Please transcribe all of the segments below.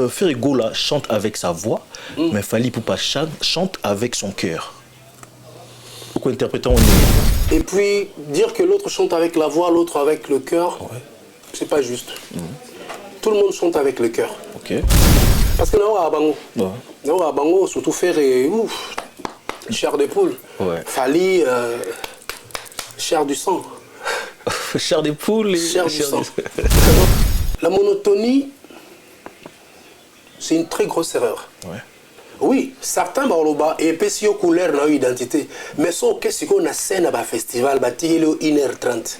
Ferregola chante avec sa voix, mais Fally Ipupa chante avec son cœur. Pourquoi interpréter Et puis, dire que l'autre chante avec la voix, l'autre avec le cœur, c'est pas juste. Tout le monde chante avec le cœur. Ok. Parce que nous, à Bango, surtout Ferré, chair de poule. Ouais. Fally, chair du sang. Chair des poules et Chair du sang. La monotonie, c'est une très grosse erreur. Ouais. Oui, certains baloba et puis yo couleur na identité, mais so qu'est-ce qu'on a scène à festival batigelo 1h30.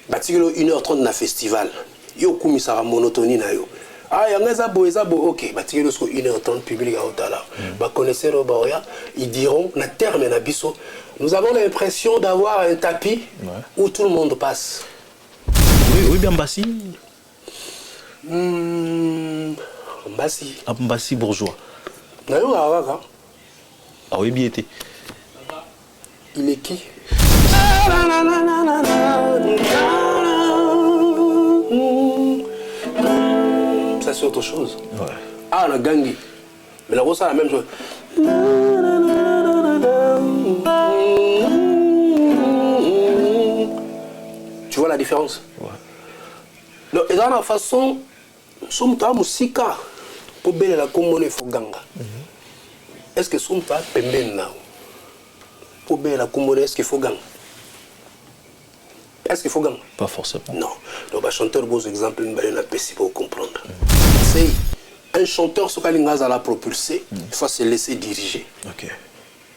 Batigelo 1h30 na festival. Yo kumisa la monotonie na yo. Ah yanga bo OK, batigelo so 1h30 public à Otala. Ba connaisseur baoya, ils diront na terme na biso, nous avons l'impression d'avoir un tapis où tout le monde passe. Oui, bien Mbassi. Mbassi. Mbassi bourgeois. Ah oui, bien été. Il est qui? Ça c'est autre chose. Ouais. Ah, on a gagné. Mais la rose, c'est la même chose. Tu vois la différence? Ouais. Donc, et dans la façon, nous sommes musique. Pour bien la commune, il faut gagner. Est-ce que son tas pemben là? Pour bien la commune, est-ce qu'il faut gagner? Est-ce qu'il faut gagner? Pas forcément. Non. Donc, un chanteur, beau exemple, il va pour comprendre. C'est un chanteur, ce qu'il a la propulser, il faut se laisser diriger. Ok.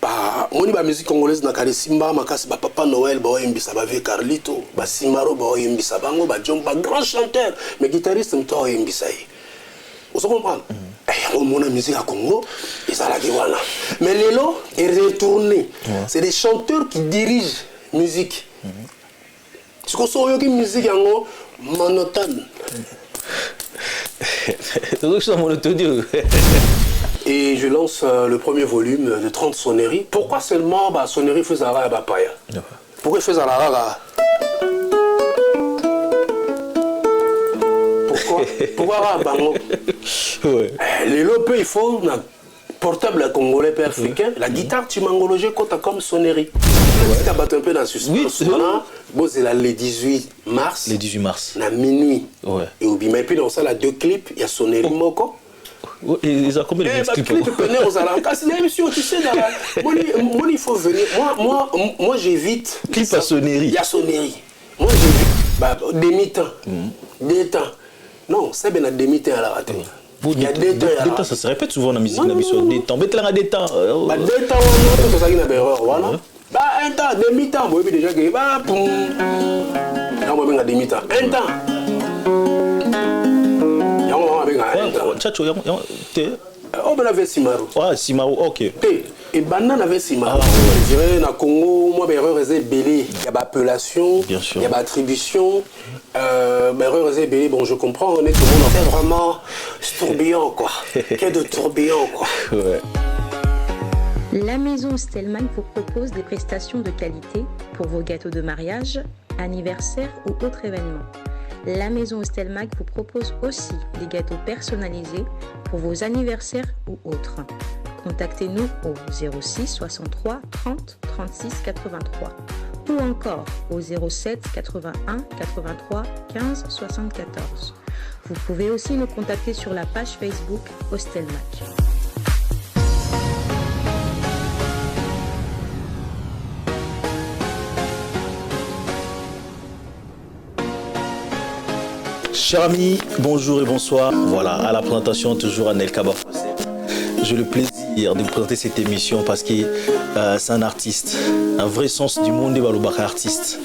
Bah, on y va musique congolaise na kare Simba makasi ba Papa Noël ba oyembisa ba Vieux Carlito ba Simaro ba oyembisa bango ba John ba grand chanteur mais guitariste mto oyembisa yi. Vous comprenez? On a musique à Congo, et ça l'a dit voilà. Mais Lélo est retourné. C'est des chanteurs qui dirigent musique. Ce qu'on sait que musique est monotone. Et je lance le premier volume de 30 sonneries. Pourquoi seulement sonneries faisait à Bapaya? Pourquoi il faisait à la Pourquoi Bango? Les lopes, il faut un portable congolais et africain. La guitare, tu m'engologes comme sonnerie. Tu as battu un peu dans le suspense. C'est le 18 mars. Le 18 mars. À minuit. Ouais. Et puis dans ça, il y a 2 clips. Il y a sonnerie Moko. Ils ont combien de clips? Tu sais, moi, il faut venir. Moi j'évite. Clip à sonnerie. Il y a sonnerie. Moi, j'évite. Demi-temps. Des temps. Non, c'est bien à demi-temps à la raté. Il y a des temps, ça se répète souvent dans la musique. Des temps. Des temps. Des temps, on a ça qui n'a pas erreur. Voilà. Un temps, demi-temps. Vous voyez déjà que. On va demi-temps. Un temps. Tchatcho, on avait Simaro. Ah, Simaro, ok. Et banane avait Simaro. Je dirais, dans le Congo, moi, erreur est belé. Il y a appellation, il y a attribution. Erreur est belé, bon, je comprends, on est tout le monde en fait vraiment tourbillon, quoi. Quel de tourbillon, quoi. Ouais. La maison Stelman vous propose des prestations de qualité pour vos gâteaux de mariage, anniversaire ou autres événements. La maison Stelmag vous propose aussi des gâteaux personnalisés pour vos anniversaires ou autres. Contactez-nous au 06 63 30 36 83 ou encore au 07 81 83 15 74. Vous pouvez aussi nous contacter sur la page Facebook Hostelmac. Chers amis, bonjour et bonsoir. Voilà, à la présentation, toujours Anel Kaba. J'ai le plaisir de vous présenter cette émission parce que c'est un artiste, un vrai sens du monde de Balobaka artiste.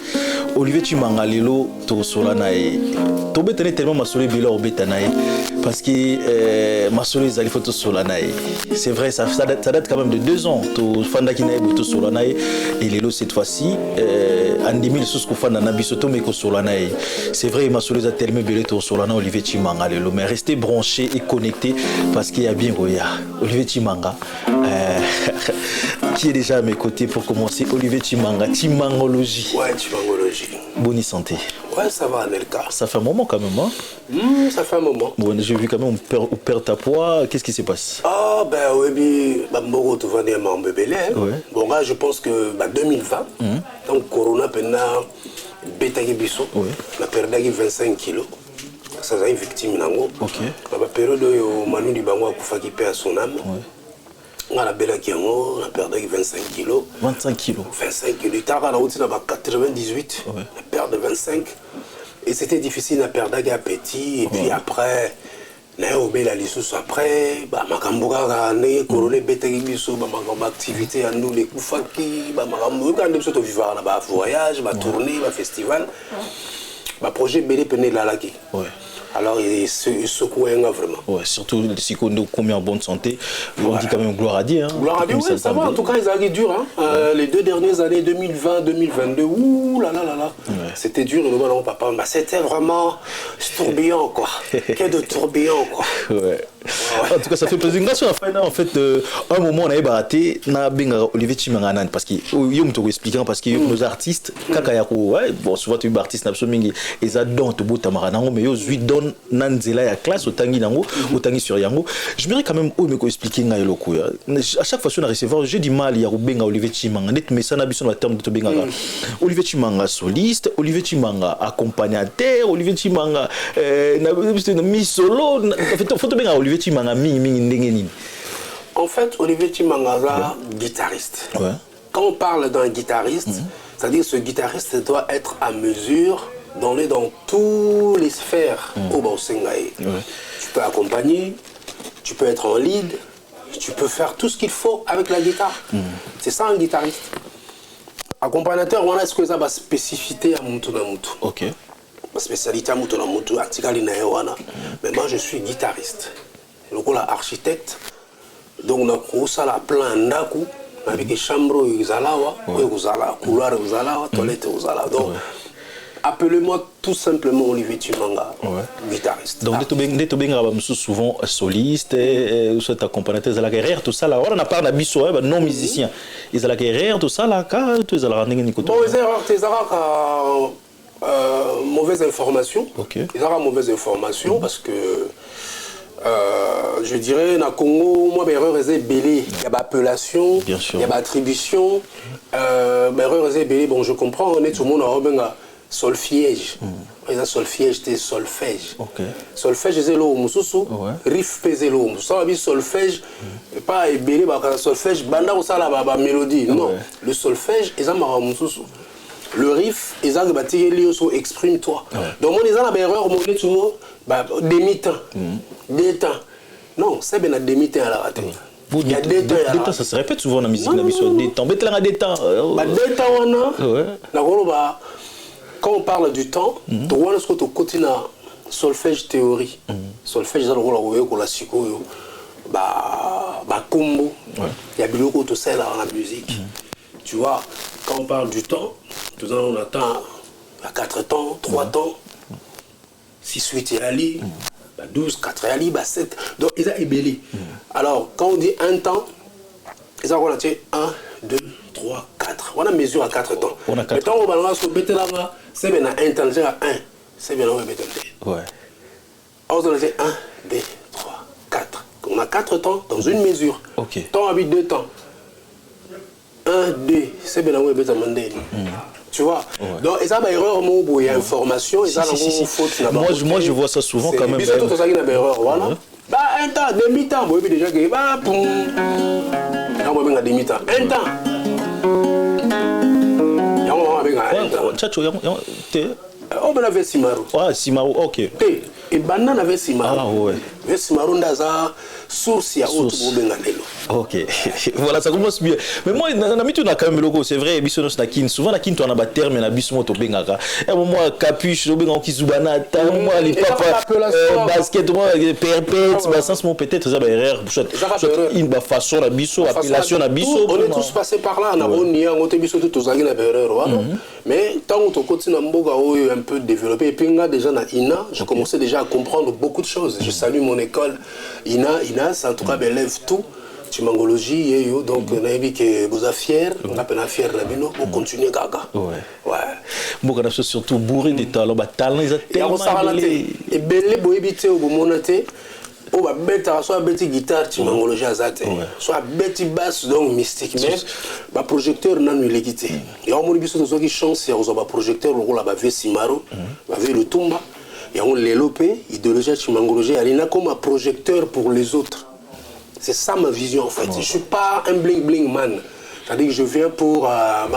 Olivier Chimanga Lelo Tosolanae. Tobetane tellement Masole Bila Obetanae parce que Masole Zali Foto Solanae. C'est vrai, ça date quand même de 2 ans. To Fanda Kinae Boto Solanae et Lelo cette fois-ci Andimi le Souskou Fanda Nabisoto Meko Solanae. C'est vrai, Masole Zali tellement Bila Tosolana Olivier Chimanga Lelo. Mais restez branchés et connectés parce qu'il y a bien Goya. Olivier Chimanga. Qui est déjà à mes côtés pour commencer. Olivier Chimanga, Chimangologie. Ouais, Chimangologie. Bonne santé. Ouais, ça va, Nelka. Ça fait un moment quand même, hein? Ça fait un moment. Bon, j'ai vu quand même, on perd ta poids. Qu'est-ce qui se passe? Ah, ben oui, Bambogo, tu vas dire, mon bébé, hein? Bon, là, je pense que 2020, donc Corona, pendant Betagi Bisso, on a perdu 25 kilos. Ça a été victime, nango. Ok. Dans la période où Manu Dibango a coupé à son âme. On a perdu 25 kilos. 25 kilos. 25 kilos. Il a route dans 98. On a perdu 25. Et c'était difficile à perdre un appétit. Et puis après, la licence après, Makambuka, Corona, Betagi Bisso, activité à nous, les Koufaki, Makambuka, vivre là-bas, voyage, tournée, festival. Le projet Bélé Pené Lalaki. Alors, il secoue vraiment. Ouais, surtout si on est combien en bonne santé, on dit quand même gloire à Dieu. Hein. Gloire à Dieu, oui, ça va. En tout cas, ils avaient dur. Hein. Les 2 dernières années, 2020, 2022, ouh là là là là. C'était dur, le moment papa. Bah, c'était vraiment tourbillon, quoi. Quel de tourbillon, quoi. En tout cas, ça fait plaisir. Grâce à la fin, en fait, un moment, on avait baraté, on a bien Olivier Chimanganan, parce qu'il y a un expliquant, parce que nos artistes, bon, souvent, tu es artiste, ils adorent tout beau tamaranango, mais ils donnent nanzela ya classe au tangi nango, au tangi sur yango. Je me quand même où me expliquer nga yeloko ya. À chaque fois que je recevoir, j'ai du mal ya rubenga Olivier Chimanga. Net mais ça n'a besoin de terme de to benga. Olivier Chimanga soliste, Olivier Chimanga accompagnateur, Olivier Chimanga na mi solo. Faut to benga Olivier Chimanga mi ndenge nini. En fait, Olivier Chimanga guitariste. Quand on parle d'un guitariste, c'est-à-dire que ce guitariste doit être à mesure d'aller dans toutes les sphères au Baosengaï. Tu peux accompagner, tu peux être en lead, tu peux faire tout ce qu'il faut avec la guitare. C'est ça un guitariste. Accompagnateur, on a ce que ça va spécificité à Moutou na Moutou. Ok. Ma spécialité à Moutou na Moutou, Atikali na Ewana. Mais moi, je suis guitariste. Donc, on est architecte. Donc, on a la plan d'aku. Avec des chambres, Uzalawa, couloir Uzalawa, toilette Uzalawa. Donc, appelez-moi tout simplement Olivier Chimanga, guitariste. Donc, tu es souvent soliste, soit accompagnateur, ils ont la guerre, tout ça là. On a parlé d'abissou, non musicien. Ils ont la guerre, tout ça là, car tu es à la randonnée. Bon, ils ont mauvaise information. Ils ont mauvaise information parce que je dirais, dans le Congo, moi, erreur est belé. Il y a appellation, il y a attribution. Erreur est belé. Bon, je comprends, on est tout le monde en solfège. Il y a solfège, c'est solfège. Solfège, c'est l'eau, moussou. Riff, c'est l'eau. Ça va solfège, pas belé, solfège, banda ou ça la mélodie. Non, le solfège, c'est un moussou. Le riff, ils ont bâti exprime-toi. Donc, on est dans la erreur, on est tout le monde, demi-temps. Des temps. Non, c'est bien demi-temps à la raté. Il y a des temps, ça se répète souvent dans la musique. Des temps. Des temps, quand on parle du temps, tu vois ce que tu continues à solfège théorie. Solfège, c'est le combo. Il y a beaucoup de ça dans la musique. Tu vois, quand on parle du temps, on attend à 4 temps, 3 temps, 6, 8 et Ali. 12, 4 ali, 7. Donc, ils ont ébélé. Alors, quand on dit un temps, ils ont relaté 1, 2, 3, 4. On a mesure à 4 temps. Mais quand on va se mettre là-bas, c'est bien un temps, c'est à 1. C'est bien un temps. On a dit 1, 2, 3, 4. On a 4 temps dans une mesure. Temps avec 2 temps. 1, 2, c'est bien un temps. Tu vois, donc ils ont une erreur, il y a information, ils ont une faute. Moi, je vois ça souvent quand même. Mais surtout, ils ont une erreur, voilà. Un temps, demi-temps, vous avez déjà gagné. Poum. On a demi-temps. Un temps. On va faire Simaru. Ah, Simaru, ok. Et banane avec Simaru. Ah, ouais. Avec Simaru, dans la source, il y a autre chose. Ok, voilà, ça commence bien. Mais moi, on a quand même le logo, c'est vrai, souvent, on a un terme, on a un moi, capuche, moi, les papas, basket, moi, perpète, peut-être, ça va erreur, une façon, appellation, on est tous passés par là, on a tous tous erreur. Mais tant qu'on continue à un peu développer, et puis déjà dans INA, je commençais déjà à comprendre beaucoup de choses. Je salue mon école, INA, ça en tout cas, élève tout. Chimangologie, yeyo, donc on a dit que vous êtes fiers, on appelle fier Rabino, on continue gaga. Ouais. Moi, on a surtout bourré des talents, talents, ils ont tellement et belé boébité au monate, on va mettre soit bête guitare, Chimangologie azate, soit bête basse, donc mystique, mais le projecteur n'a pas l'équité. Et on m'a dit que ceux qui chantent, il y a un projecteur, on va ver Simaro, on va ver le Tumba, et on l'élopé, idéologie Chimangologie, il y a comme un projecteur pour les autres. C'est ça ma vision en fait. Je ne suis pas un bling-bling man. C'est-à-dire que je viens pour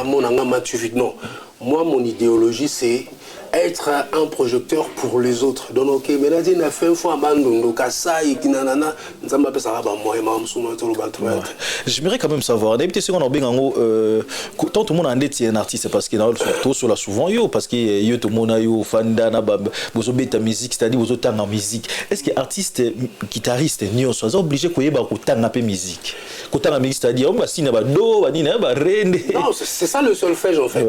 mon non. Moi, mon idéologie, c'est être un projecteur pour les autres. Donc, ok, mais là, il a fait une fois j'aimerais quand même savoir, d'habitude, si on a bien tant tout le monde a un artiste, parce qu'il y a surtout sur la souvent, parce que tout le monde a eu fanda, vous avez ta musique, c'est-à-dire vous avez en musique. Est-ce que artiste, guitariste, nous sommes obligés de faire un peu musique? C'est-à-dire, non, c'est ça le solfège en fait.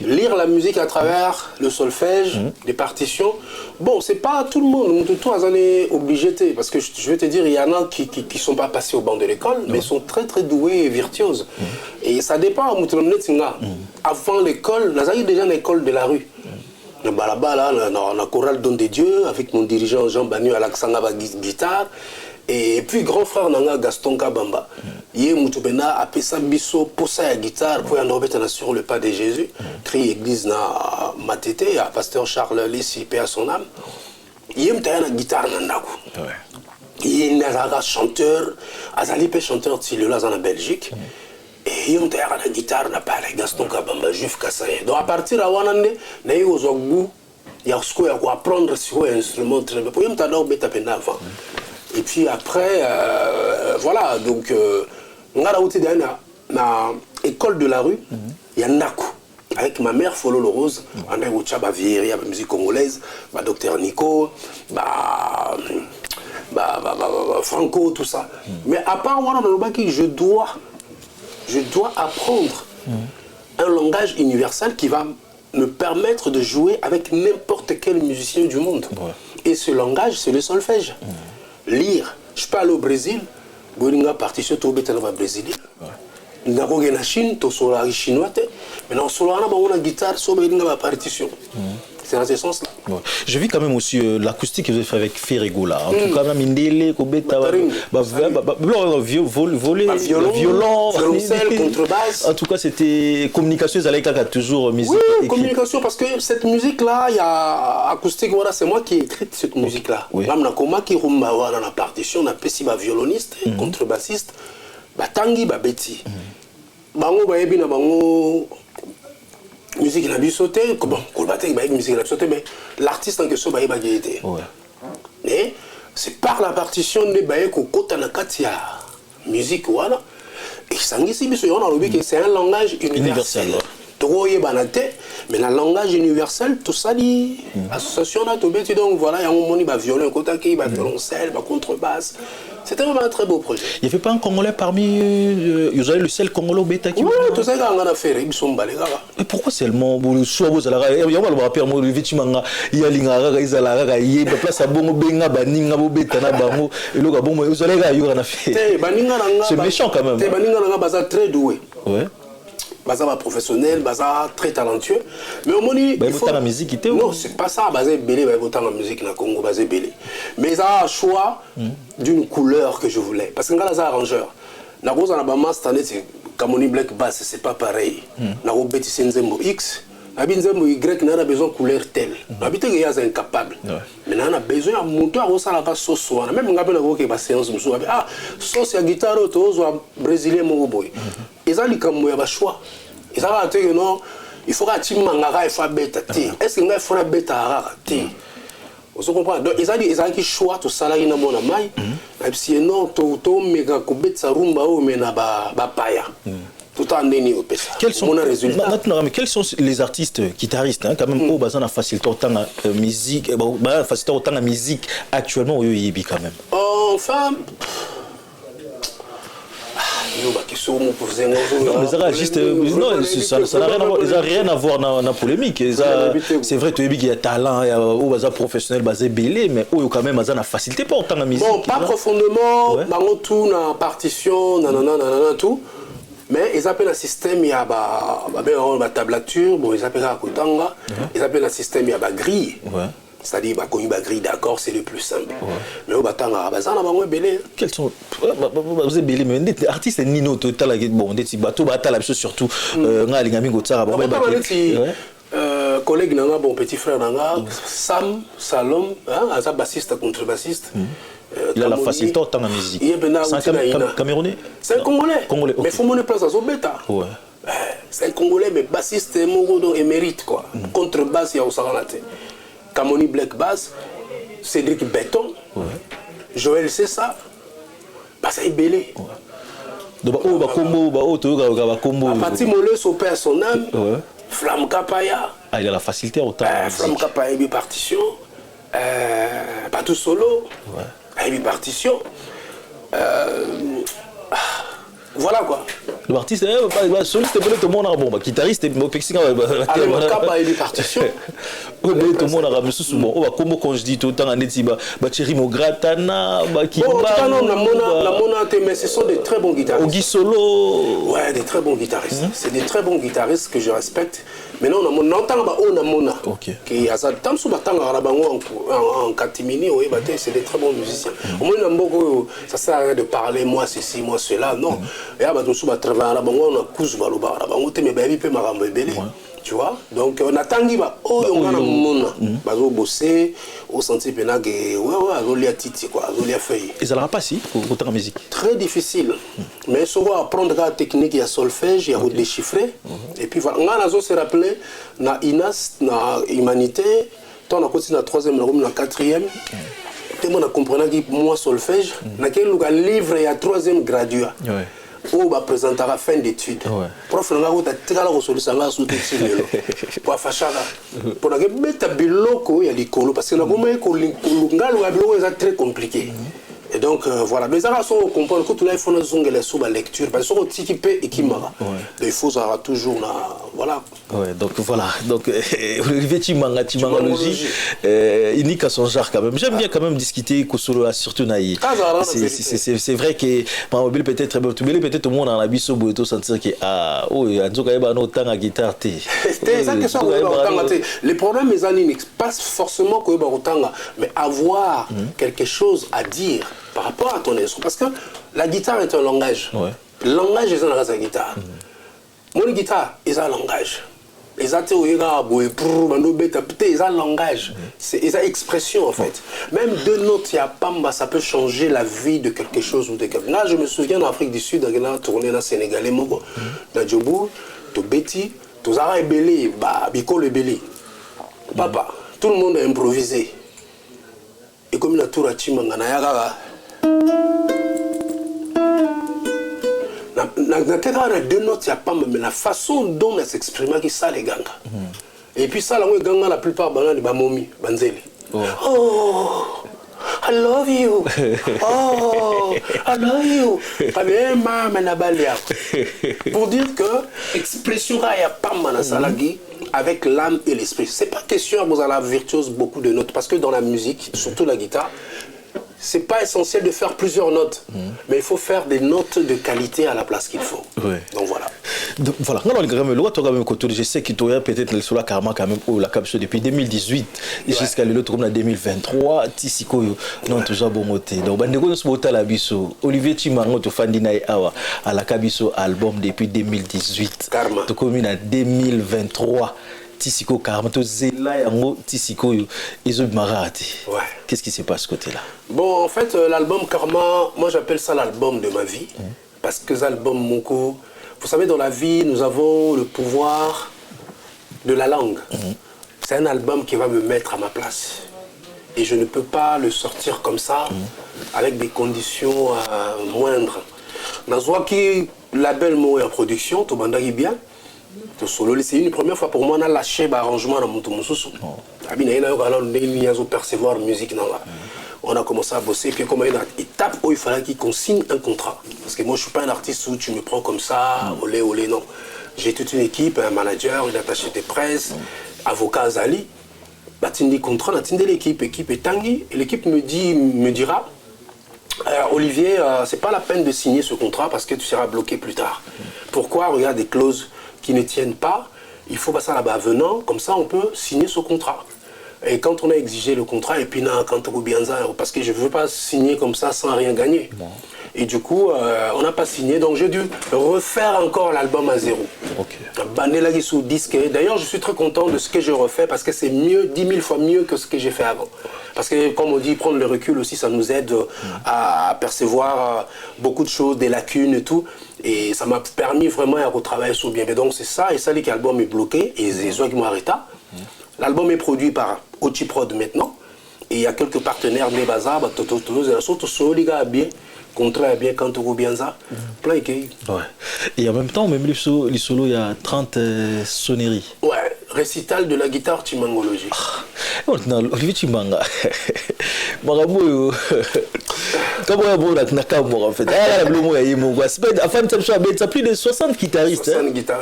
Lire la musique à travers le solfège, des partitions. Bon, c'est pas tout le monde, tout le est obligé, parce que je vais te dire, il y en a qui ne sont pas passés au banc de l'école, mais sont très très doués et virtuoses. Et ça dépend, avant l'école, on a déjà une école de la rue. Là-bas, on a chorale Don de Dieu, avec mon dirigeant Jean Banu à l'accent guitare. Et puis grand frère Nanga Gaston Kabamba. Yé Moutubena a pesa biso posa ya guitare pour y sur le pas de Jésus. Crie église na matete à pasteur Charles Lissi paix à son âme. Yé mtaya na guitare nandaku. Yé nazaga chanteur, azali pe chanteur tilo là en Belgique. Et yé mtaya na guitare na parle Gaston Kabamba juif Kassaye. Donc à partir de wanande na yo zogbu ya sko ya ko apprendre sur un instrument très bien. Pour yé mtaya na beta pena avant. Et puis après, voilà, donc, on a dans l'école de la rue, il y a Naku. Avec ma mère, Folo Le Rose, on a eu Chaba Vieri, la musique congolaise, docteur Nico, Franco, tout ça. Mais à part voilà, je dois apprendre un langage universel qui va me permettre de jouer avec n'importe quel musicien du monde. Et ce langage, c'est le solfège. Lire. Je peux aller au Brésil, je suis parti sur le Brésilien. Je suis allé en Chine, je suis allé en chinois. Maintenant, je suis allé en guitare, je suis allé en partition. C'est dans ce sens-là. Je vis quand même aussi l'acoustique que vous avez fait avec Ferrigola. En tout cas, même Indélé, violon, violoncelle, contrebasse. En tout cas, c'était communication, ils allaient toujours musique. Oui, communication, parce que cette musique-là, il y a acoustique, voilà, c'est moi qui ai écrit cette musique-là. Même Nakoma qui rumba dans la partition, on a pessi violoniste, contrebassiste, Tangi, Betty. Bango, Baebi, Bango. Musique n'a pas sauté, bon, musique n'a pas sauté, mais l'artiste en question n'a pas été. Mais c'est par la partition de Baeko Kotanakatia, musique, voilà. Et ça c'est un langage universel. Mais le langage universel, tout ça, l'association a tout donc voilà, il y a un moment, il y a violon, il y a violoncelle, contrebasse. C'était vraiment un très beau projet. Il n'y avait pas un Congolais parmi vous avez le seul Congolais au Beta qui. Oui, tout ça, on a fait, ils sont balayés. Et pourquoi seulement vous soit vous allez il y a pas le rapport moi effectivement il y a linga ils allaient il y a place à bon benga baninga bo Beta na bango et le bon vous allez il y a fait. C'est méchant quand même. Baninga na baza très doué. Ouais. Baza professionnel, baza très talentueux. Mais au moment il faut la musique était. Non, c'est pas ça, baza belé, ba autant la musique na Congo baza belé. Mais ça a un choix d'une couleur que je voulais parce que ngala za arrangeur. Na roza na ba master c'est Kamoni Black Bass, c'est pas pareil. Na ro beti Nzembo X, na Nzembo Y na besoin de couleur telle. Na bité que ya incapable. Mais na besoin à monter à rosa la sauce même ngabe na ro ke ba séance musu ah sauce ya guitare to zo brésilien mo boy. Ils ont le choix. Ils ont dit que non, il faut que tu mangaras, il faut bêta. Est-ce qu'il faut la bêta? Vous comprenez? Donc ils ont dit qu'ils ont le choix, tout ça là, il y a mon amai. Et puis non, tout méga kubet sa rumba ou mena ba paya. Tout en déni au pesa. Quels sont les artistes guitaristes quand même au bazan a facilité autant la musique, facilité autant la musique actuellement au Yibi quand même. Enfin. Non, mais ça juste non, ça n'a rien à voir, ils ont rien à voir dans la polémique. C'est vrai que il y a talent, il y a ou professionnel basé belé, mais ou quand même ça n'a facilité pas autant la musique. Bon, pas profondément, bango tout na partition, nanana tout. Mais ils appellent un système, il y a la tablature, bon, ils appellent ça Kotanga, ils appellent un système, il y a la grille. C'est-à-dire, la grille d'accord, c'est le plus simple. Mais au Batanga, ça n'a pas belé. Quels sont. Vous êtes belé, mais les artistes, Nino, bon, des bateaux, surtout, collègue Nanga, bon petit frère Nanga, Sam, Salom, un bassiste, contrebassiste. Il a la facilité autant en musique. C'est un Camerounais? C'est un Congolais. Okay. Mais il faut monter place à Zobeta. Ouais. C'est un Congolais, mais bassiste émérite, quoi. Contrebasse, il y a Osaranate. Kamoni Black Bass, Cédric Béton, Joël Cessa, c'est belé. Pati Molé, son père, son âme, Flamme Kapaya. Ah, il a la facilité autant. Flamme Kapaya, il partition. Pas tout solo. Il partition. Voilà quoi. Le artiste, soliste, tout le monde a bon, guitariste, mexicain. Alors, le cap a eu partition. Tout le monde a remis sous bon. Comme quand je dis tout le temps, on est dit, Thierry Mogratana, Kimba. Mais ce sont des très bons guitaristes. Ogi Solo. Ouais, des très bons guitaristes. C'est des très bons guitaristes que je respecte. Maintenant, on entend Mona. Qui a ça. Tant que en catimini, c'est des très bons musiciens. Au moins, ça sert à rien de parler, moi ceci, moi cela. Non. Et là, tu vois, donc on attend qu'il va bosser au senti pénal et ça n'aura pas si autant en musique très difficile mais souvent apprendre la technique il y a solfège il y a déchiffrer et puis voilà on a se rappeler na inas na humanité on a continué la troisième la quatrième tout le monde a compris que moi solfège na quel livre il y a troisième graduat ou va présenter à la fin d'études. Prof, on a dit que solution là sous texte lelo. Pour fachada. Pour que mettre biloko ya likolo parce que na goma ko ngalo ya biloko c'est très compliqué. Et donc voilà, mais ça on comprend que tout là il faut nous les sous la lecture parce que on qui peut et qui mara. Il faut ça toujours là voilà. Ouais, donc voilà. Donc Olivier Timanga logique unique à son genre quand même. J'aime bien quand même discuter Kosolo surtout naï. C'est vrai que ma mobile peut-être très bon. Peut-être tout le monde en a biso boito sentir que ah oh anzo ka ba no tanga guitare té. C'est ça que ça les problèmes les années pas forcément que ba tanga mais avoir quelque chose à dire par rapport à ton instrument. Parce que la guitare est un langage. Le langage est un guitare. Mon guitare est un langage. Les athées, ils ont un langage. C'est une expression en fait. Même deux notes, ça peut changer la vie de quelque chose ou de quelqu'un. Là, je me souviens en Afrique du Sud, on a tourné dans le Sénégalais, dans Djobou, dans Betty, dans Zara et Belé, Biko le Belé. Papa, tout le monde a improvisé. Et comme la tour à Chimanga, na deux notes, il n'y a pas mais la façon dont elle s'exprime qui ça les ganga. Et puis ça, les ganga, la plupart, les bamomi, banzeli. Oh, I love you. Oh, I love you. Pour dire que l'expression il n'y a pas salagi avec l'âme et l'esprit. C'est pas question vous avez la virtuose beaucoup de notes parce que dans la musique, surtout la guitare, c'est pas essentiel de faire plusieurs notes, mais il faut faire des notes de qualité à la place qu'il faut. Donc voilà. Donc voilà. Je sais que tu as peut-être sur la karma quand même ou la capsule depuis 2018 jusqu'à l'autre comme en 2023. Tisiko non toujours bon moté. Donc bandeko so bota la biso. Olivier Timango to fandina awa à la kabiso album depuis 2018. Karma. To comme en 2023. Tisiko Karma, to zela yango Tisiko izo marati. Qu'est-ce qui se passe côté là? Bon, en fait, l'album Karma, moi j'appelle ça l'album de ma vie. Parce que l'album Moko, vous savez, dans la vie, nous avons le pouvoir de la langue. C'est un album qui va me mettre à ma place. Et je ne peux pas le sortir comme ça, avec des conditions moindres. Dans qui label Mo en production, tout bandagi bien. C'est une première fois pour moi on a lâché l'arrangement dans mon percevoir musique On a commencé à bosser, puis comme une étape où il fallait qu'on signe un contrat. Parce que moi, je ne suis pas un artiste où tu me prends comme ça, olé, non. J'ai toute une équipe, un manager, une attachée de presse, avocat Zali. Bah, tu dis contrat, tu dis l'équipe est tanguy. Et l'équipe me dira, Olivier, c'est pas la peine de signer ce contrat parce que tu seras bloqué plus tard. Pourquoi? Regarde des clauses qui ne tiennent pas. Il faut passer là-bas venant, comme ça on peut signer ce contrat. Et quand on a exigé le contrat, et puis non, quand parce que je ne veux pas signer comme ça sans rien gagner. Bon. Et du coup, on n'a pas signé, donc j'ai dû refaire encore l'album à zéro. Okay. Sous disque. D'ailleurs, je suis très content de ce que je refais parce que c'est mieux, 10 000 fois mieux que ce que j'ai fait avant. Parce que, comme on dit, prendre le recul aussi, ça nous aide à percevoir beaucoup de choses, des lacunes et tout. Et ça m'a permis vraiment de retravailler sur bien. Mais donc, c'est ça, et ça, l'album est bloqué, et c'est ça qui m'a arrêté. L'album est produit par Ochiprod maintenant. Et il y a quelques partenaires, Nebaza, bien, contrat bien, quand on bien ça, plein de ouais. Et en même temps, même les solos, il y a 30 sonneries. Ouais, récital de la guitare Chimangologie. Olivier Chimanga. Comment en fait? Ça plus de 60 guitaristes.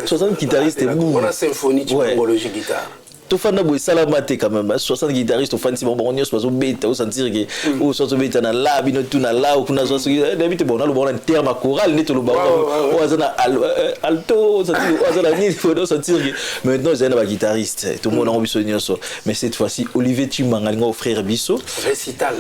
60 guitaristes. On a symphonie Chimangologie guitare. Tout fan na boy salamate quand même 60 guitaristes au fan si bon on se passe au beta au sentir que au sorte beta na la bino tout na la ou kuna so d'habitude bon le bon en terme choral net le bon au azana alto sentir au azana ni faut sentir que maintenant j'ai un guitariste tout le monde a envie de ça mais cette fois-ci Olivier Chimanga mon frère Bisso récital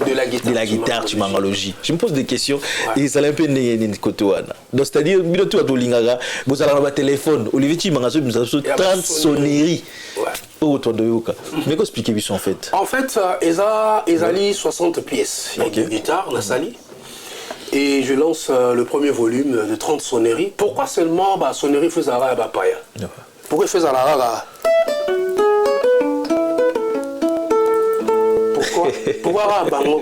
de la guitare Chimangologie. Je me pose des questions et ça l'a un peu né côté wana donc c'est-à-dire bino tout à dolingaga vous allez avoir téléphone Olivier Chimanga so 30 sonneries. Ouais. Mais qu'est-ce que expliquez-vous en fait? En fait, ils ont 60 pièces. Il y a une guitare, la sali. Et je lance le premier volume de 30 sonneries. Pourquoi seulement sonneries faisait à Bapaya? Pourquoi il faisait à la Pourquoi Bango?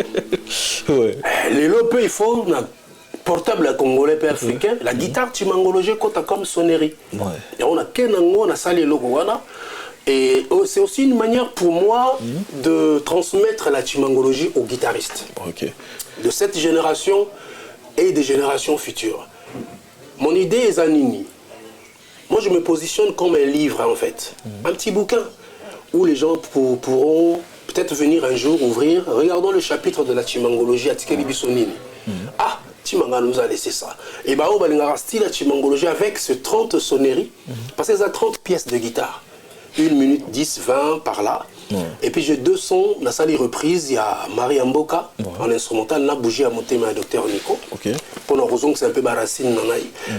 Les lopes, il faut portable congolais et africain, la guitare Chimangologie comme sonnerie. Et on a Kenango, on a Sali Logowana. Et c'est aussi une manière pour moi de transmettre la Chimangologie aux guitaristes. De cette génération et des générations futures. Mon idée est Zanini. Moi je me positionne comme un livre en fait. Un petit bouquin où les gens pourront peut-être venir un jour ouvrir. Regardons le chapitre de la Chimangologie à Tikeli Bissonini. Ah, Chimanga nous a laissé ça. Et bah, on va style la Chimangologie avec ce 30 sonneries, parce qu'il y a 30 pièces de guitare. 1 minute 10, 20 par là. Et puis j'ai 2 sons, la salle est reprise, il y a Marie Amboka en instrumental, la bougie à monter ma docteur Nico. Pour nos raisons que c'est un peu barassine,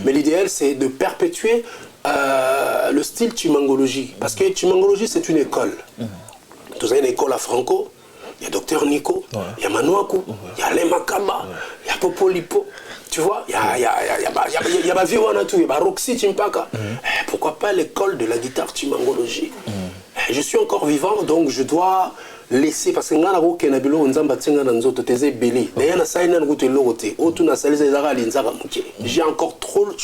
mais l'idéal c'est de perpétuer le style Chimangologie. Parce que Chimangologie c'est une école. Vous avez une école à Franco. Il y a Docteur Nico, il y a Manouakou, il y a Lemakaba, il y a Popolipo, tu vois, il y a Baviwana tout, il y a Roxy Chimpaka. Pourquoi pas l'école de la guitare Chimangologie? Je suis encore vivant, donc je dois laisser, parce que j'ai encore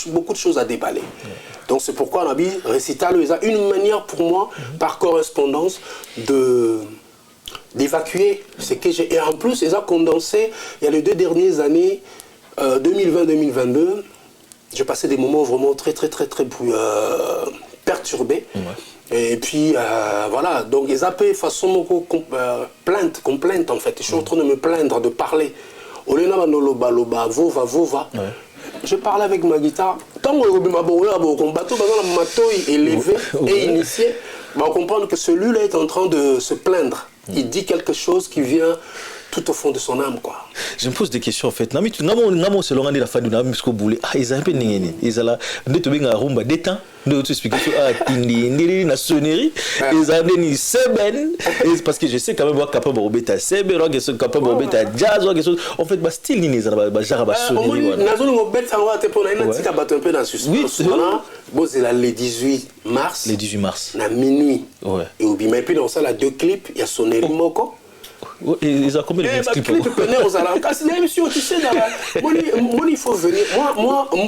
beaucoup de choses à déballer. Donc c'est pourquoi on a dit récital, une manière pour moi, par correspondance, d'évacuer ce que j'ai. Et en plus, ils ont condensé, il y a les 2 dernières années, 2020-2022, j'ai passé des moments vraiment très perturbés. Et puis, voilà, donc ils appellent façon complainte en fait. Je suis en train de me plaindre, de parler. Je parle avec ma guitare. Tant que je élevé et initié, on comprend que celui-là est en train de se plaindre. Il dit quelque chose qui vient tout au fond de son âme, quoi. Je me pose des questions en fait. Namo c'est l'on a dit la fin du namo jusqu'au boulot. Ah, ils ont un peu n'engagé. Ils ont là, nous te bien à rumba détend. Nous te expliquer tindi na sonnerie. Ils ont donné seben. Parce que je sais quand même voir capable de remettre seben, voir qu'ils sont capables de remettre jazz, voir qu'ils sont. En fait, style ni ils ont genre sonnerie. Nazo nous remettre ça va te pour une petite abattre un peu dans suspense. Bon, c'est là le 18 mars. Le 18 mars. À minuit. Ouais. Et au bima et puis dans ça là 2 clips, il y a sonnerie moko. Ils ont combien de clips? Tu sais, moi il faut venir.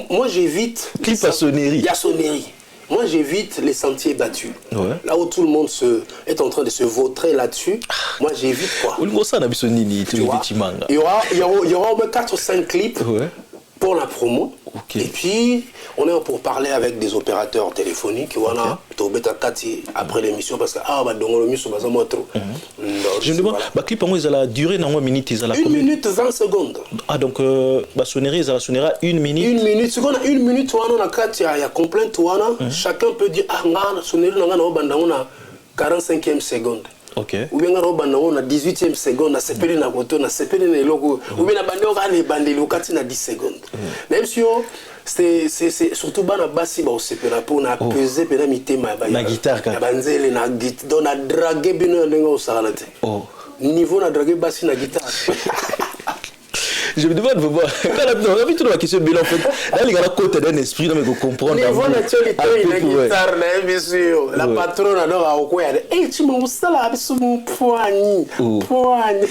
Moi j'évite. Clip à sonnerie. Il y a sonnerie. moi j'évite les sentiers battus. Ouais. Là où tout le monde est en train de se vautrer là-dessus, moi j'évite quoi. Tu vois, il y aura au moins 4 ou 5 clips pour la promo. Okay. Et puis, on est pour parler avec des opérateurs téléphoniques. Voilà, après l'émission, parce que je me demande, le clip, il a duré une minute. 1 minute 20 secondes. Ah, donc, la sonnerie, ça sonnera 1 minute. 1 minute. Si on a 1 minute, il y a complainte. Chacun peut dire, ah, la sonnerie, on a 45e seconde. Okay. Ou bien on a 18e seconde, on a sepelé na koto, on a sepelé na logo. Ou bien on a bandé lokati na 10 secondes. Même si c'est surtout bana basi ba sepela pour na peser pena mitema ba. Na guitare ka. Banzele na guitare, don na draguer bino ndenga osalate. Oh. Niveau na draguer basi na guitare. Je me demande, on a vu toute la question de bilan en fait. Là, il y a la côte d'un esprit, mais vous comprenez. Niveau naturalité, il y a une guitare, bien sûr. La patronne adore à Okoya. Eh, tu m'as ça là, avec mon poignet. Poignet.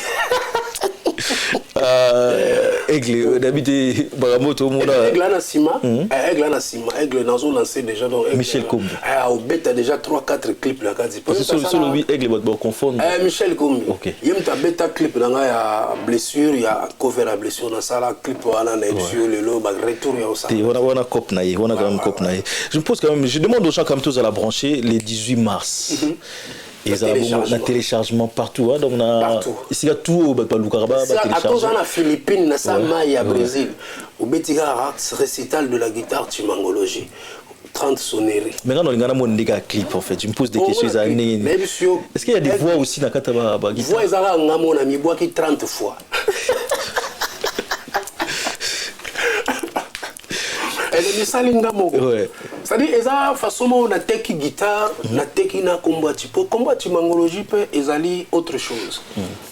Aigle, d'habiter Baramoto, mon Aigle Anassima. Aigle Anassima. Aigle Nazo lancé déjà. Michel Kombi. Au bête, déjà 3-4 clips là. Parce que sur le Aigle, on va confondre. Michel Kombi. Ok. Il y a un bêta clip là, il y a blessure, il y a cover à blessure. Dans ça, la clip, on a sur le lot, retour, il y a on a cop naïe, on a quand même cop naïe. Je me pose quand même, je demande aux gens comme tous à la brancher les 18 mars. Et le téléchargement partout, hein, donc on a ici il y a tout au Balukaraba, téléchargement. À Philippines, na Samaï, à Brésil, au Betika récital de la guitare timangologie. 30 sonneries. Maintenant, on a un clip en fait. Je me pose des questions. Est-ce qu'il y a des voix aussi dans la guitare? Voix, ils ont un voix qui 30 fois. C'est-à-dire qu'ils ont façon de teki guitare, na teki na combattre. Pour combattre mangologie, ils ont autre chose.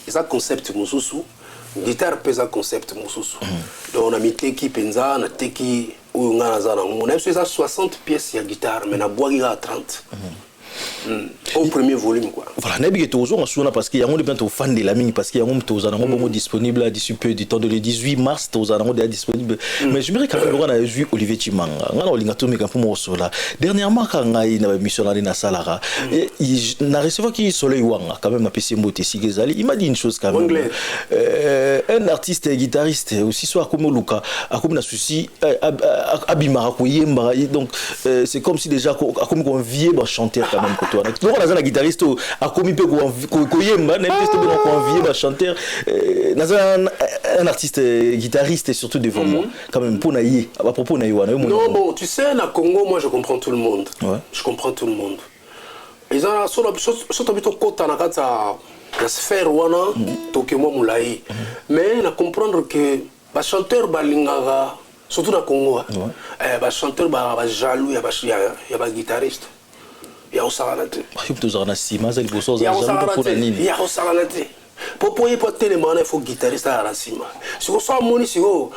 Ils ont concept mususu, guitare peut un concept mususu. Donc on a mis teki penza, na teki où on a on a 60 pièces de guitare, mais na bois il a 30. Au premier volume quoi. Voilà, n'habitez toujours en souvent parce qu'il y a un bientôt fan de la mine parce qu'il y a un moment disponible d'ici peu du temps de le 18 mars aux alentours déjà disponible. Mais je me rappelle quand même on a vu Olivier Chimanga. On a lingato mais quand pour sola. Dernièrement quand on a une mission là na Salara et il n'a reçu qui soleil wanga quand même a PC moté si Gezali. Il m'a dit une chose quand même. Un artiste et guitariste aussi soit comme Luka a comme na souci abimara koyemba donc c'est comme si déjà comme qu'on vieux chanteur quand même. Donc on a un guitariste a commis peu koyemba n'importe bien convier chanteur un artiste guitariste et surtout devant moi quand même pour naïe à propos naïe non bon tu sais na Congo moi je comprends tout le monde je comprends tout le monde ils ont surtout plutôt kota na kata la sphère wana tokemo mulai mais na comprendre que ba chanteur balingaka surtout na Congo ba chanteur ba jaloux ya ba guitariste. Il y a aussi un peu. Il y a aussi pour pouvoir tellement il faut guitariste à la cima. Si vous soyez moni si vous,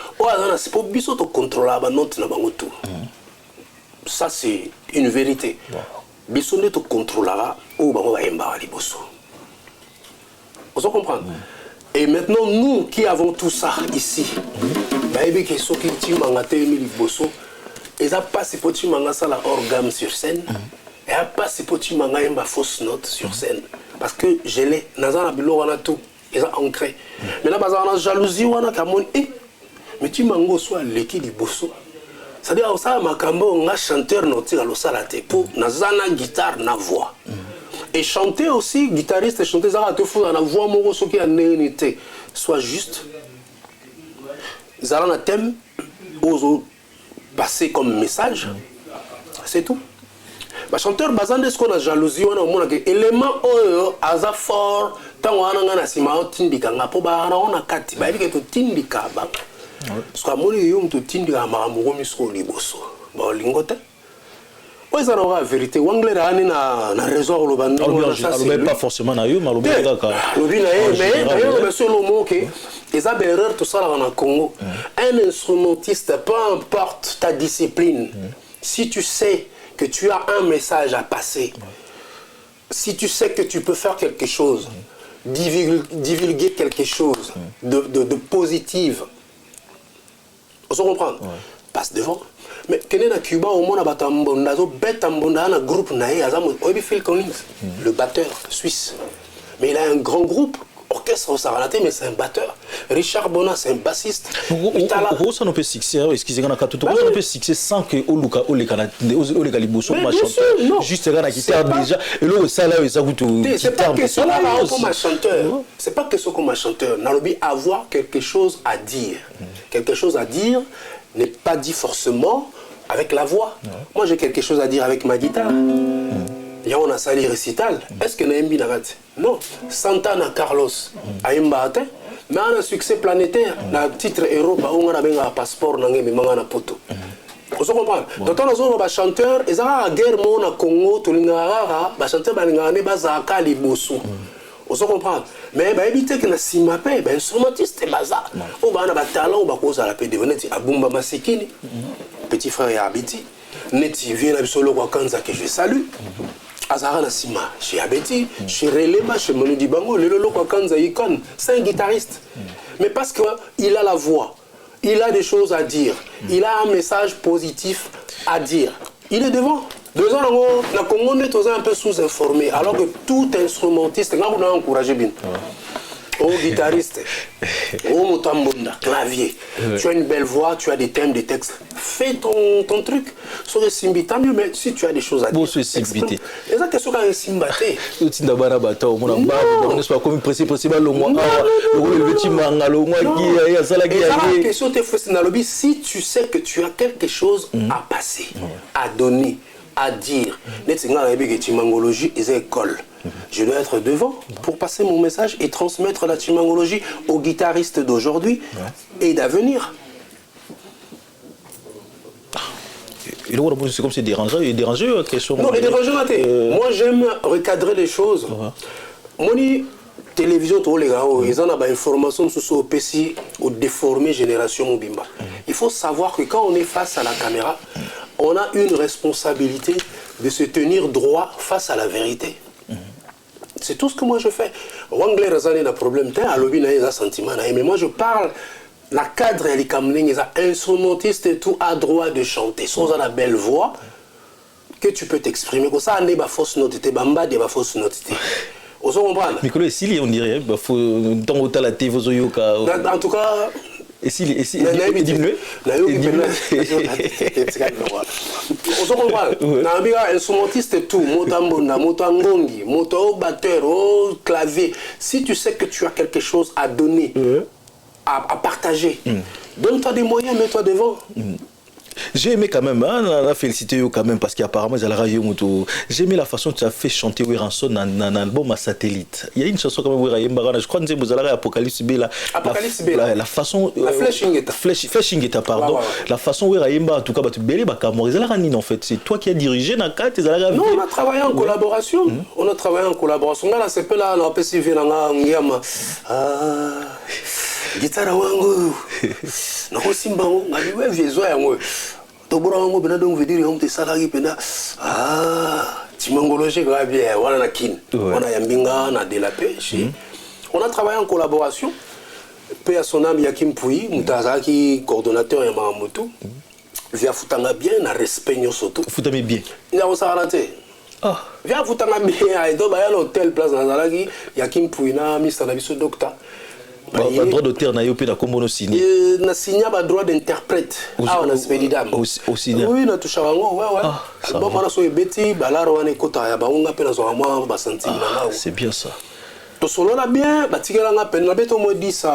c'est pour biso to contrôler la note na bango tout. Ça c'est une vérité. Biso ne to contrôlera ou bango va emba liboso. Vous comprenez? Et maintenant nous qui avons tout ça ici, baby que so qui tu mangate liboso, et ça passe pour tu mangasa la hors gamme sur scène. Et après, c'est pour que tu m'engages ma fausse note sur scène. Parce que je l'ai. Nazana bilo wana tout. Ils ont ancré. Mais là, on a jalousie wana kamon. Mais tu m'engages soit l'équipe du bosso. C'est-à-dire, ça ma kambo on a chanteur noté à l'osalate pour nazana guitare na voix. Et chanter aussi, guitariste et chanter ça te faut dans la voix mon ce qui a nénité soit juste. Zalana thème aux passer comme message. C'est tout. Le chanteur bazande ce qu'on a jalousie on a mon élément aza fort tant on a na sima tindika ngapo ba on a kati ba bike to tindika ba parce que mon yo to tindika ma mo misko liboso ba lingote ouais ça la vérité anglais na raison le bando pas forcément na yo mais mais c'est le mot que les erreurs tout ça là en Congo un instrumentiste peu importe ta discipline si tu sais que tu as un message à passer, si tu sais que tu peux faire quelque chose, divulguer quelque chose de positif, on se comprend, passe devant. mais kene na Cuba au moins bata mbonda zo beta mbonda na groupe na ye azamo obi Phil Collins le batteur suisse, mais il a un grand groupe orchestre au Saranaté, mais c'est un batteur. Richard Bona, c'est un bassiste. Ça ne peut succès, excusez-moi, ça ne peut succès sans que Oluka Olekaliboso ma chanteur. Juste la guitare déjà. Et là, ça là, ça goûte. C'est pas que ça là comme un chanteur. C'est pas que ça comme un chanteur. Nalobi avoir quelque chose à dire. Quelque chose à dire n'est pas dit forcément avec la voix. Moi, j'ai quelque chose à dire avec ma guitare. Il y a un sali récital. Est-ce que Naimbi n'a pas? Non. Santana Carlos a imbaté, mais on a un succès planétaire. Le titre Europe, on a un passeport, on a un poto. Vous comprenez? Donc, on a un chanteur, et ça a guerre au Congo, tout le monde a chanteur, il a un Libosu. Vous comprenez? Mais éviter que si ma paix, un instrumentiste, c'est bazar. On a un talent, on va causer la paix, devenir Abumba Masikini, petit frère Abiti, Neti vient à Solo Wakanza que je salue. Azara Nassima, chez Abeti, chez Relema, chez Manu Dibango, le Lolo Wakanza Ikon, c'est un guitariste. Mais parce qu'il a la voix, il a des choses à dire, il a un message positif à dire. Il est devant. 2 ans, on a un peu sous-informé, alors que tout instrumentiste, on a encouragé bien. Oh guitariste, oh motambonda, clavier, tu as une belle voix, tu as des thèmes, des textes, fais ton truc. Sur le simbi, tant mieux, mais si tu as des choses à dire. Bon, c'est simbi. Et ça, qu'est-ce que c'est simbaté? Tu n'as pas d'abatteur, on a pas, pas comme pressé, le mois, le petit manga, le mois qui est à la guerre. La question est fausse, si tu sais que tu as quelque chose à passer, à donner, à dire, je dois être devant pour passer mon message et transmettre la chimangologie aux guitaristes d'aujourd'hui et d'avenir. C'est comme c'est dérangeant, il est dérangé question. Non, il est dérangé. Moi j'aime recadrer les choses. Moni télévision tous les gars, ils ont des informations sur le PC ou déformer génération Mobimba. Il faut savoir que quand on est face à la caméra, on a une responsabilité de se tenir droit face à la vérité. C'est tout ce que moi je fais. Wangler a un problème, il a un sentiment, mais moi je parle, la cadre, elle est instrumentiste et tout, a droit de chanter. Sans la belle voix, que tu peux t'exprimer. Comme ça, on n'est pas fausse notité, bamba, n'est pas fausse notité. Vous comprenez? Mais si on dirait, il faut tant la TV, en tout cas. Et s'il diminue? Instrumentiste et tout, motambona, motangongi, moto batteur, clavier. Si tu sais que tu as quelque chose à donner, à partager, donne-toi des moyens, mets-toi devant. J'ai aimé quand même, on a félicité quand même parce qu'apparemment j'ai aimé la façon que tu as fait chanter Weranson dans un album à satellite. Il y a une chanson quand même, je crois que vous avez Apocalypse B. La façon. La Fleshing pardon. La façon où en tout cas, en fait, c'est toi qui as dirigé dans 4 Non, on a travaillé en collaboration. On a travaillé en collaboration. Là, c'est pas là, on a PCV, guitare wangu nako simbango ngaliwe viezo yango tobora wango bena donc veut dire on te salari pena timangologie ga bien wala na kin on a yambinga na de la pêche. On a travaillé en collaboration. Paix à son âme Yakim Pouy Moutazaki coordonnateur ya Mamoto via futanga bien na respect nyosoto futami bien na osarate via futanga bien et donc ba ya l'hôtel place Nazalaki Yakim Pouy na Mr Nabiso docteur. Le droit d'auteur n'a pas de comment signé. Na signé le droit d'interprète. Ah, on a signé d'âme. Au signé. Oui, on a touché à ouais. Bon, on a soigné Betty, Balaro, on est kota, ya ba on a peine à son amour, ba senti. C'est bien ça. To solo là bien, ba tigala nga peine, na beto mo 10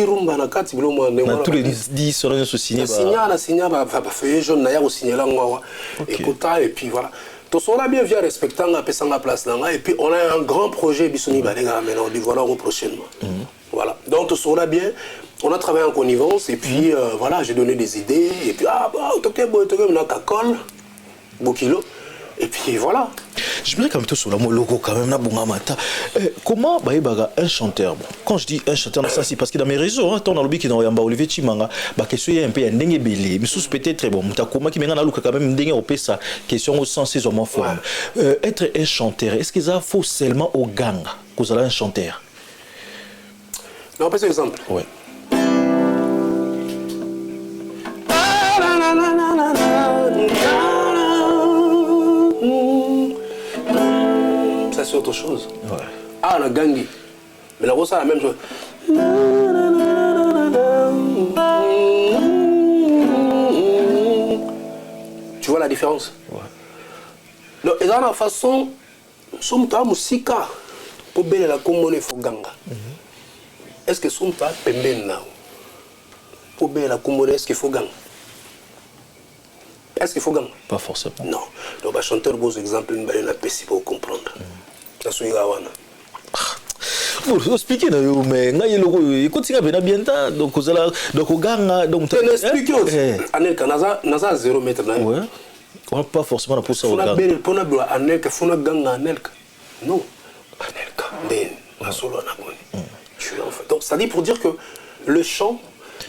rumba na kati bilo mo na tous les 10 seront signé. Na signé ba feuille jaune na ya ko signé là ngwa. Et puis voilà. Tout cela bien via respectant la place et puis on a un grand projet Bissoni Balega maintenant voilà prochainement. Voilà. Donc tout cela bien, on a travaillé en connivence et puis voilà, j'ai donné des idées et puis et puis voilà. Je me dis quand même tout sur le logo quand même na bungamata. Comment un chanteur bon, quand je dis un chanteur ça c'est parce que dans mes réseaux hein, ton alobi qui dans yamba Olivier Chimanga ba question un peu ndenge belé mais sous peut-être bon mutakoma qui menga na luka quand même ndenge opé ça question au sens ses hommes forme. Être un chanteur est-ce que ça faut seulement au gang que vous allez un chanteur? Non, pas exemple. Ouais. c'est autre chose. Ouais. Ah, on a gagné. Mais là, c'est la même chose. Tu vois la différence? Ouais. Donc, et dans la façon, sommes ta musique pour bien la commune faut ganga. Est-ce que sommes ta pemben là? Pour bien la commune, est-ce qu'il faut ganga? Est-ce qu'il faut ganga? Pas forcément. Non. Donc, bah, chanteur, beaux exemples, il y a pas pour comprendre. Ça c'est gawana. Bon, expliquer mais ngai loko écoute bien bien ta donc ozala donc oganga donc tu expliquer Anelka naza 0 mètre na ouais on pas forcément la pousse au ganga pour na bla Anelka fona ganga Anelka non Anelka ben na solo na boni tu en fait donc ça dit pour dire que le chant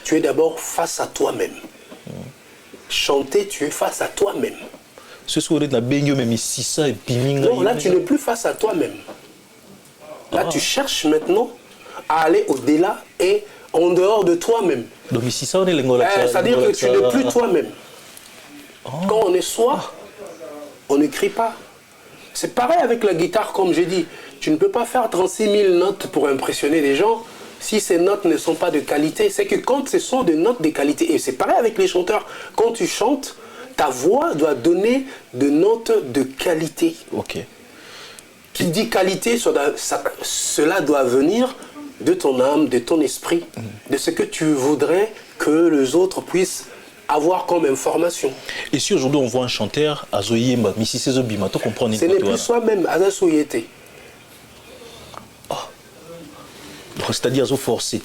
tu es d'abord face à toi-même chanter tu es face à toi-même ce soir on est na benyo même ici ça et puis non là tu n'es plus face à toi-même. Là, tu cherches maintenant à aller au-delà et en dehors de toi-même. Donc ici, ça, on est l'engola. C'est-à-dire que tu n'es plus toi-même. Quand on est soi, on ne crie pas. C'est pareil avec la guitare, comme j'ai dit. Tu ne peux pas faire 36 000 notes pour impressionner les gens si ces notes ne sont pas de qualité. C'est que quand ce sont des notes de qualité, et c'est pareil avec les chanteurs, quand tu chantes, ta voix doit donner des notes de qualité. Ok. Qui dit qualité, cela doit venir de ton âme, de ton esprit, de ce que tu voudrais que les autres puissent avoir comme information. Et si aujourd'hui on voit un chanteur, Azoyemba, mais si c'est Zobima, tu comprends? Ce n'est plus soi-même, Azasoyete. C'est-à-dire Azo forcé.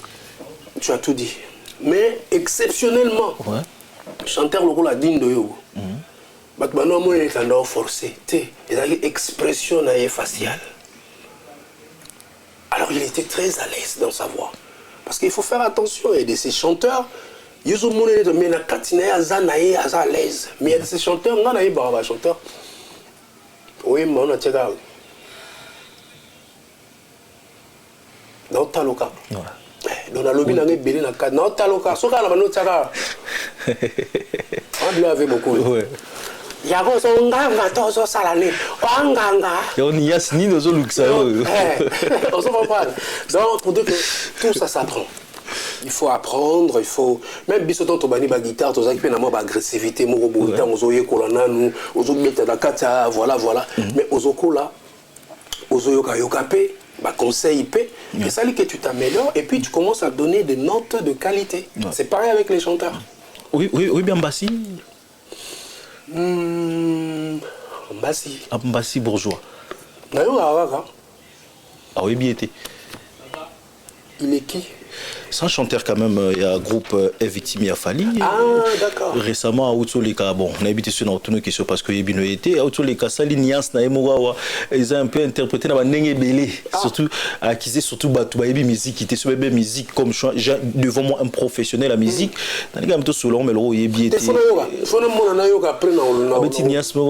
Tu as tout dit. Mais exceptionnellement, ouais. Chanteur le rôle à digne de Yogo. Maintenant, moi, il est forcé. Il a une expression faciale. Alors, il était très à l'aise dans sa voix. Parce qu'il faut faire attention. Il y a de ces chanteurs, ils ont mais na katina à l'aise. Mais il y a de ces chanteurs, on a un chanteur. Oui, mais on a tiré. Dans ta loca. Donc, on a lobby dans les bélés dans ta loca. Ce qu'on a dans ta on l'avait beaucoup. Ouais. Il y a un nganga tozo salane nganga on y a ni nos luxa on se comprend donc pour dire que tout ça s'apprend il faut apprendre il faut même bisoton to bani ba guitare to zaki pe na mo ba agressivité mo ko bo temps ozo yekolana nu ozo mettre la kata voilà mais ozo kola ozo yoka pe ba conseil pe et ça dit que tu t'améliores et puis tu commences à donner des notes de qualité. C'est pareil avec les chanteurs. Oui bien Mbassi. Mbassi. Mbassi bourgeois. Ah oui, bien été. Il est qui? C'est un chanteur quand même, il y a un groupe Victime Fali. Ah, d'accord. Récemment, à Outsoleka, bon, on a habité sur notre question parce qu'il y a bien été. À Outsoleka, ça, l'ignace, ils ont un peu interprété dans la Nengebele. Surtout, qui c'est surtout Batouba, musique, qui était sur la musique, comme devant moi, un professionnel à musique. Dans les gars, tout selon, mais le bien été. Il faut que je après dans le petit ignace, mais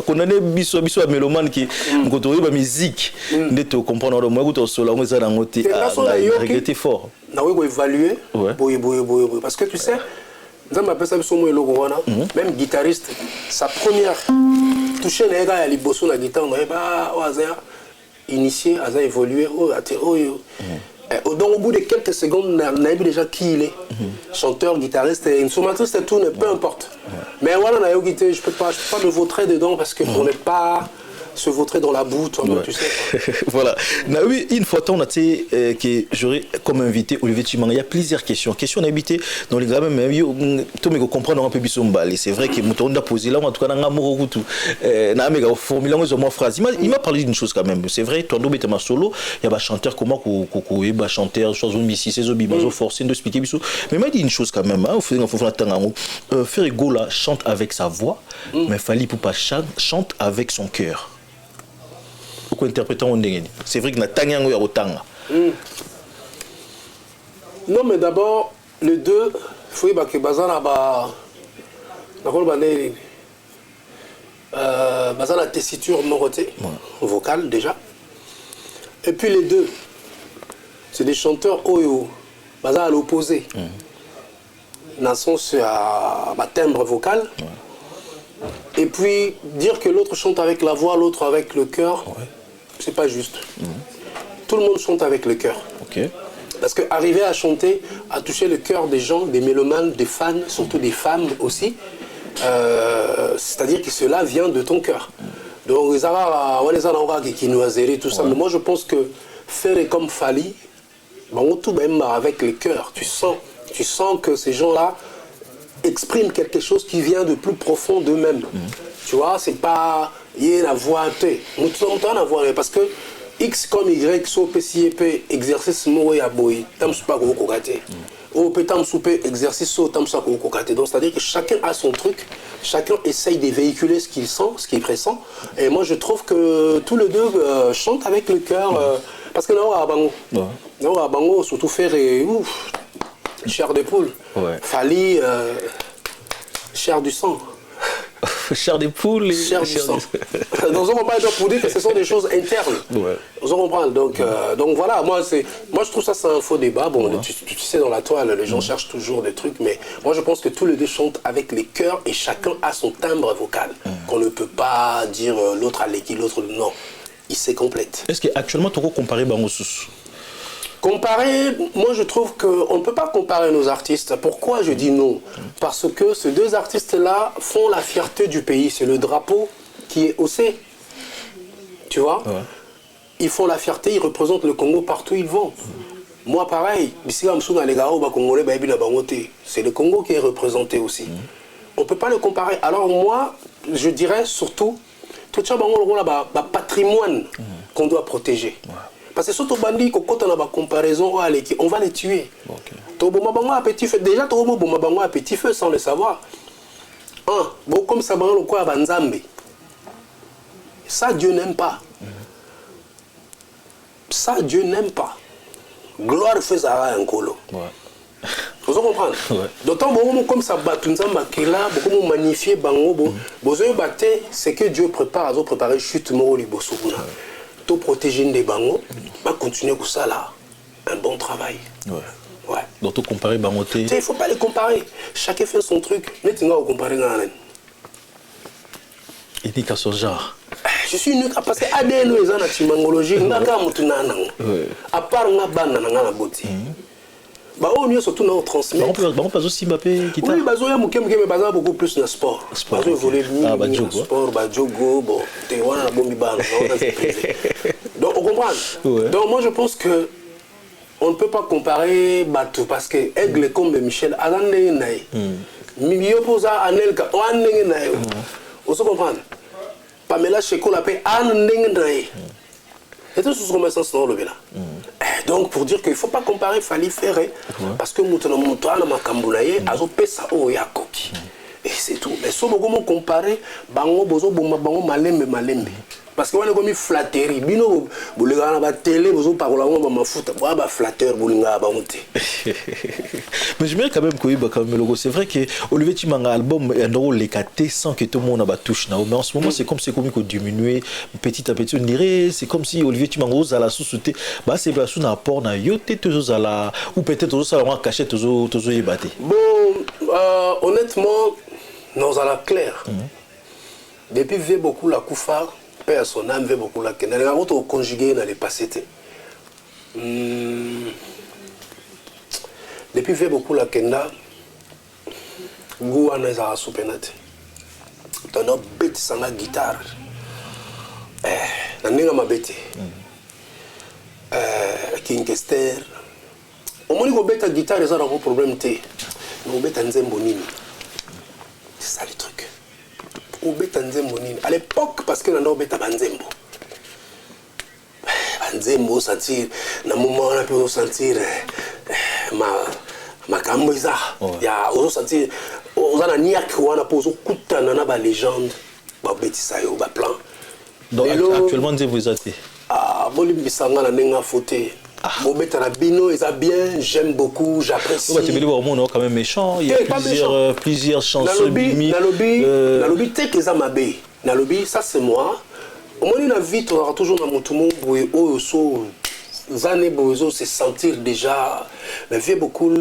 qu'on a des bisous à Mélomane qui ont musique de comprendre moi que solo on ça dans côté regretter fort na oui évaluer boy parce que tu sais dans ma personne même guitariste sa première toucher les gars à liboso la guitare on pas au hasard initié à évoluer donc au bout de quelques secondes on a vu déjà qui il est chanteur guitariste instrumentiste tout peu importe mais voilà na yo guitare je peux pas me vautrer dedans parce que on n'est pas se vautrer dans la boue, toi, tu sais. Voilà. Oui, une fois, on a dit que j'aurais comme invité Olivier Chimanga. Il y a plusieurs questions. Questions invité dans les gars, même, tout le monde comprend un peu plus et c'est vrai que on a posé là, en tout cas, dans l'amour, tout. Na méga formulé une phrase. Il m'a parlé d'une chose quand même. C'est vrai, toi, nous, ma solo, il y a des chanteurs comment qu'on chanteur, chose on ici, c'est zobi, bazo forcé de expliquer bisou. Mais il m'a dit une chose quand même. Il faut attendre. Ferregola chante avec sa voix, mais Fally Ipupa chante avec son cœur. Pourquoi interpréter en dingue? C'est vrai que na tanyango ya otanga. Non mais d'abord les deux faut que bazana ba nakolo bané bazana tessiture moroté vocale déjà. Et puis les deux c'est des chanteurs oyo bazana à l'opposé. Dans le sens à timbre vocal. puis dire que l'autre chante avec la voix, l'autre avec le cœur, c'est pas juste. Tout le monde chante avec le cœur. Ok. Parce qu'arriver à chanter, à toucher le cœur des gens, des mélomanes, des fans, surtout des femmes aussi, c'est-à-dire que cela vient de ton cœur. Donc, on les a qui nous a zéré, tout ça. Mais moi, je pense que faire comme Fally, tout même avec le cœur, tu sens que ces gens-là expriment quelque chose qui vient de plus profond d'eux-mêmes. Tu vois, c'est pas la voix, parce que X comme Y, so PCP, exercice mo ya boy, tam pas kokate. Ou peut-tam souper exercice so tam sa kokate. Donc c'est-à-dire que chacun a son truc, chacun essaye de véhiculer ce qu'il sent, ce qu'il pressent. Et moi je trouve que tous les deux chantent avec le cœur, parce que là on a bango, surtout faire chair de poule. Fally chair du sang. Chair des poules et chair du sang. Donc on va pas pour dire que ce sont des choses internes. On comprend. Donc voilà, moi je trouve ça c'est un faux débat. Bon, tu sais dans la toile, les gens cherchent toujours des trucs, mais moi je pense que tous les deux chantent avec les cœurs et chacun a son timbre vocal. Qu'on ne peut pas dire l'autre à l'équipe, l'autre non. Il se complète. Est-ce qu'actuellement tu peux comparer Bango Soussou? Comparer, moi je trouve qu'on ne peut pas comparer nos artistes. Pourquoi je dis non? Parce que ces deux artistes-là font la fierté du pays. C'est le drapeau qui est haussé. Tu vois? Ils font la fierté, ils représentent le Congo partout où ils vont. Moi pareil, c'est le Congo qui est représenté aussi. On ne peut pas le comparer. Alors moi, je dirais surtout, tout ça, un patrimoine qu'on doit protéger. Parce que surtout bandit quand on a une comparaison, on va les tuer. Déjà, on a un petit feu sans le savoir. Bon, comme ça, ça, Dieu n'aime pas. Ça, Dieu n'aime pas. Gloire fait ça un colo. Vous comprenez? D'autant comme ça, beaucoup magnifier bango, c'est que Dieu prépare, à préparer chute mort tout protéger des bangos, va continuer pour ça là, un bon travail. Donc tout comparer bangoté. Il ne faut pas les comparer. Chacun fait son truc. Mais tu vas comparer avec unique à son genre. Je suis unique parce que ADN est en chimangologie. À part nga bana na nga boti. Bah on est surtout dans transmettre. On passe aussi Mbappé qui t'a. Oui, bazo ya mukem mais bazo beaucoup plus dans sport. Bazo voler sport, ba jogo, bon, t'es wana na bombi bana, donc on comprend. Donc moi je pense que on ne peut pas comparer Batou parce que Aigle comme Michel Azande naï. Mimio posa Anelka o anenge naï. On se comprend. Pamela Cheko la paix anenge naï. Et tout ce qu'on sens dans le là. Donc pour dire qu'il ne faut pas comparer Fally Ferré parce que nous avons Makamboulaye azo pesa o ya koki. Et c'est tout. Mais si on compare bango bozo bango malembe. Parce que on est comme flatterie. Bino boulingana ba télé bozo parola ngoma mafuta. Ba flatteur boulingana ba monter. Mais j'aimerais quand même que logo c'est vrai que Olivier Timanga album un rôle les caté sans que tout le monde a touché mais en ce moment c'est comme qu'on diminuer petit à petit on dirait c'est comme si Olivier Timanga aux à la sous-souté bah c'est pas sous un apport na yoté toujours à la ou peut-être toujours ça on caché toujours ébatté. Bon honnêtement nous à la claire. Depuis vu beaucoup la Koufa père son âme veut beaucoup la Kenya. La route au conjugué dans les passés. Depuis fait beaucoup la Kenya. Gouana est à la soupenate. Dans nos bêtes sans la guitare. Dans n'enga ma bête. Kinkester. Au moins qu'on bête la guitare ils ont un problème té. On bête un zembonini. C'est ça le truc. On bête un zembonini. À l'époque parce que on bête un zembo. Banzembo sentir, na moment on peut sentir ma kamboiza. Ya on sentir on a niak wana pozo kutana na ba légende ba betisa yo ba plan. Donc actuellement vous êtes Bolimbisanga na nenga foté. Bobeta na bino ils a bien, j'aime beaucoup, j'apprécie. Tu veux voir mon quand même méchant, il y a plusieurs chansons Nalobi te que ça mabe. Nalobi ça c'est moi. Au moins la vie tu auras toujours dans mon tout monde où so zané bozo se sentir déjà mais vieux beaucoup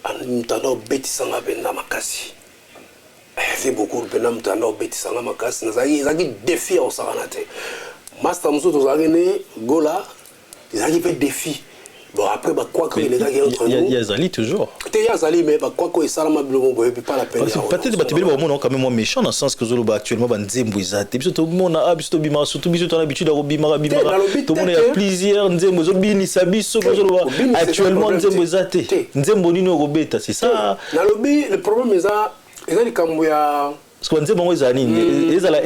en entendant betisanga benda makasi. fait beaucoup de penam tano betisanga makasi nazaki défi au saranate master muso tozagene gola ils fait défi bon après bah quoi que les gars entre nous il y a Zali toujours il y a Zali mais bah quoi que ça la mablo boy pas la peine peut-être batibeli ba mona quand même moi méchant dans le sens que zolo actuellement ba nzembo izate biso to mona abiso bima surtout biso to na habitude à bima tout le monde a plaisir nzembo zo bini sabiso zolo actuellement nzembo izate nzembo nino robeta c'est ça na lobby le problème est ça les kambo ya parce que nzembo ngo ezani ezala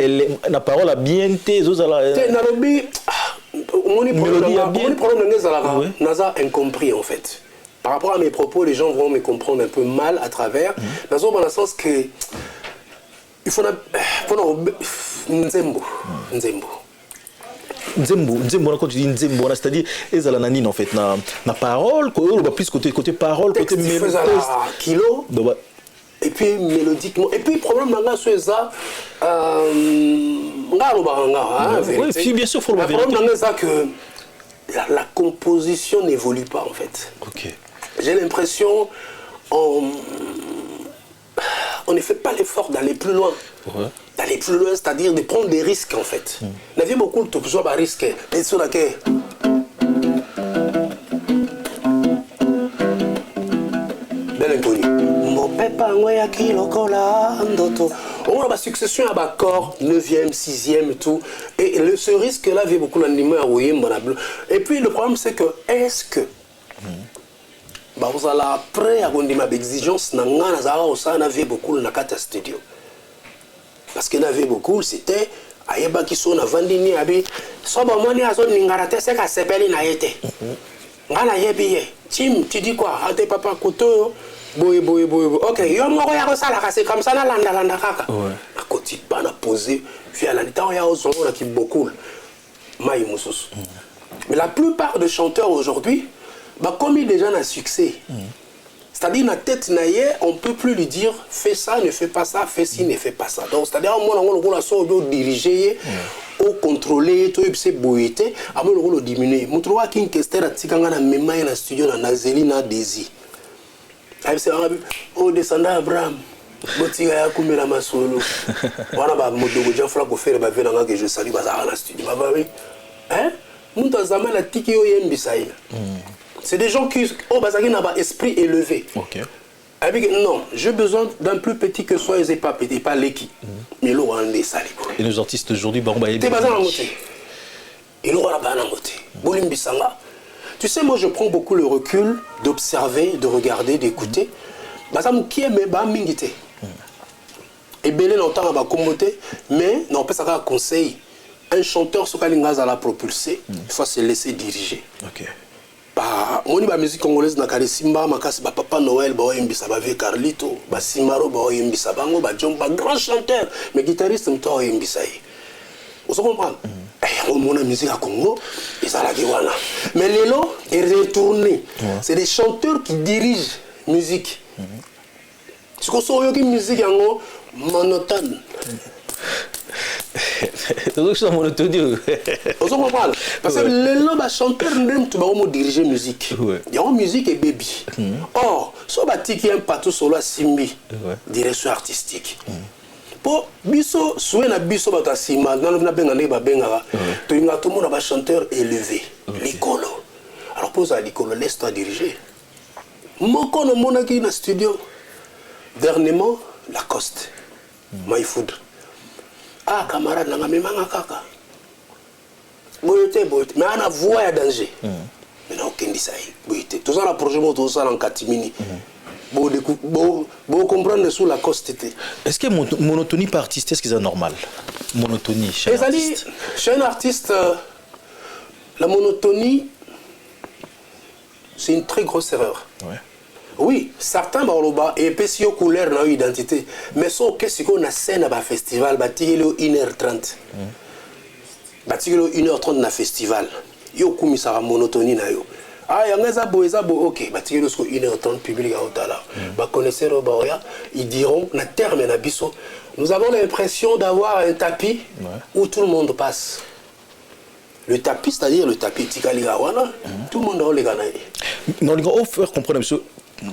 na parole a bien te zozala na lobby mon problème naza incompris en fait. Par rapport à mes propos, les gens vont me comprendre un peu mal à travers. Dans le sens que il faut nzembo. Nzembo quand tu dis nzembo c'est-à-dire ezala nanine en fait na parole plus côté parole côté mélodie kilo et puis mélodiquement et puis problème là c'est ça oui bien sûr faut le problème c'est ça que la composition n'évolue pas en fait. OK. J'ai l'impression on ne fait pas l'effort d'aller plus loin. Ouais. D'aller plus loin, c'est-à-dire de prendre des risques en fait. On a vu beaucoup de toujours des risques. Mais sur laquelle bien inconnu. Mon papa ngoya kilokola ndoto. On a la succession à accord 9e, 6e et tout. Et ce risque là vient beaucoup l'animer à Oyem. Et puis le problème c'est que est-ce que bah vous allez après avoir des exigences n'angana zara osa na vie beaucoup na kata studio. Parce que na vie beaucoup c'était ayeba qui sont na vandini abi so ba moni azo ningarate c'est ka sepeli na yete. Ngana yebi Tim tu dis quoi à tes papa koto boy. OK, yo moko ya ko sala ka c'est comme ça na landa kaka. À côté pas na poser via la temps ya ozo na ki beaucoup. Mai mususu. Mais la plupart des chanteurs aujourd'hui bah, comme il est déjà un succès, c'est-à-dire la tête naïe, on ne peut plus lui dire fais ça, ne fais pas ça, fais ci, ne fais pas ça. Donc c'est-à-dire on a diriger, ou contrôler, tout c'est boité, on a diminuer. Je trouve qu'il y a une question à même dans le studio dans Nazeli na Desi. On descend à Abraham. Botiga ya kumela masolo. Wana ba modogo Jean Franck ofere ba venanga que je salue ba za na studio. Ba oui. Hein? Muntu zama la tiki yo yembisa ile. C'est des gens qui ont un esprit élevé. OK. Avec, non, j'ai besoin d'un plus petit que soit et pas l'équipe. Mais l'eau en est salé. Et nos artistes aujourd'hui, tu sais, moi je prends beaucoup le recul d'observer, de regarder, d'écouter. Et belé longtemps à ma communauté, mais non, pas ça un conseil. Un chanteur, ce qu'il a la propulser, il faut se laisser diriger. OK. Bah, on y va musique congolaise na kare Simba makasi ba Papa Noël ba oyembisa ba Vieux Carlito ba Simaro ba oyembisa bango ba John ba grand chanteur mais guitariste mto oyembisa yi. Vous comprenez? On mona musique à Congo et ça la kiwana. Mais lelo est retourné. C'est des chanteurs qui dirigent musique. Ce qu'on sort yoki musique yango monotone. C'est donc ça monotonie. Vous comprenez? Parce que les chanteurs n'aiment pas diriger musique. Il y a une musique et baby. Or, si on qui aime pas tout solo à Simbi, direction artistique. Pour biso, souhait na biso bata Simba, dans le benga ne ba benga, tout le monde a chanteur élevé, l'icolo. Alors pose à l'icolo, laisse-toi diriger. Moko no monaki na studio. Dernièrement, Lacoste, My Food. Ah, camarade, n'a même pas kaka. Boyote, mais on a voix à danger. Mais non, aucun disaï. Boyote. Tout ça, le projet, tout ça, en catimini. Bon, comprendre sous la coste. Est-ce que monotonie par artiste, est-ce que c'est normal? Monotonie chez un artiste. Chez un artiste, la monotonie, c'est une très grosse erreur. Ouais. Oui, certains barloba et pesio couleur na identité, mais so qu'est-ce qu'on a scène à festival batigelo 1h30. Batigelo 1h30 na festival. Yo kumi sara monotonie na yo. Ah yanga bo OK, batigelo 1h30 public à Otala. Ba connaisseur baoya, ils diront na terme na biso. Nous avons l'impression d'avoir un tapis où tout le monde passe. Le tapis, c'est-à-dire le tapis Tikaligawana, tout le monde a les gagné. Non, on va faire comprendre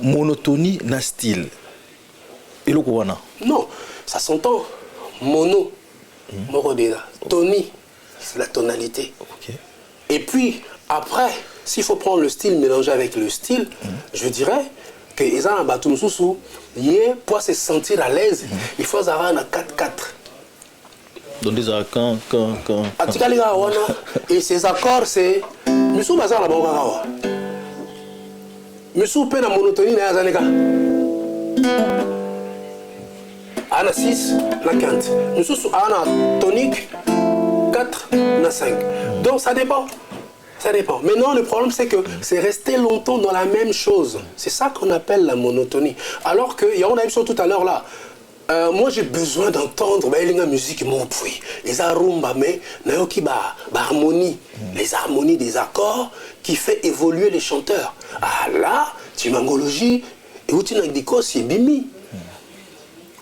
monotonie na style. Et le Kouana. Non, ça s'entend. Mono, morodéda. Toni, c'est la tonalité. Okay. Et puis, après, s'il faut prendre le style mélangé avec le style, je dirais que les gens pour se sentir à l'aise, il faut avoir un 4-4. Donc des accords, quand... Et ces accords, c'est... Missou Bazar la Bangarawa. Missou Pena monotonie na Yazaneka. Ana 6, na 15. Missou Ana tonique, 4, na 5. Donc ça dépend. Ça dépend. Maintenant, le problème, c'est que c'est resté longtemps dans la même chose. C'est ça qu'on appelle la monotonie. Alors que, on a vu ça tout à l'heure là, moi j'ai besoin d'entendre la musique mon puits. Les arumba, mais harmonie, les harmonies des accords qui fait évoluer les chanteurs. Ah là, timangologie, et où tu n'as dit quoi, c'est bimi.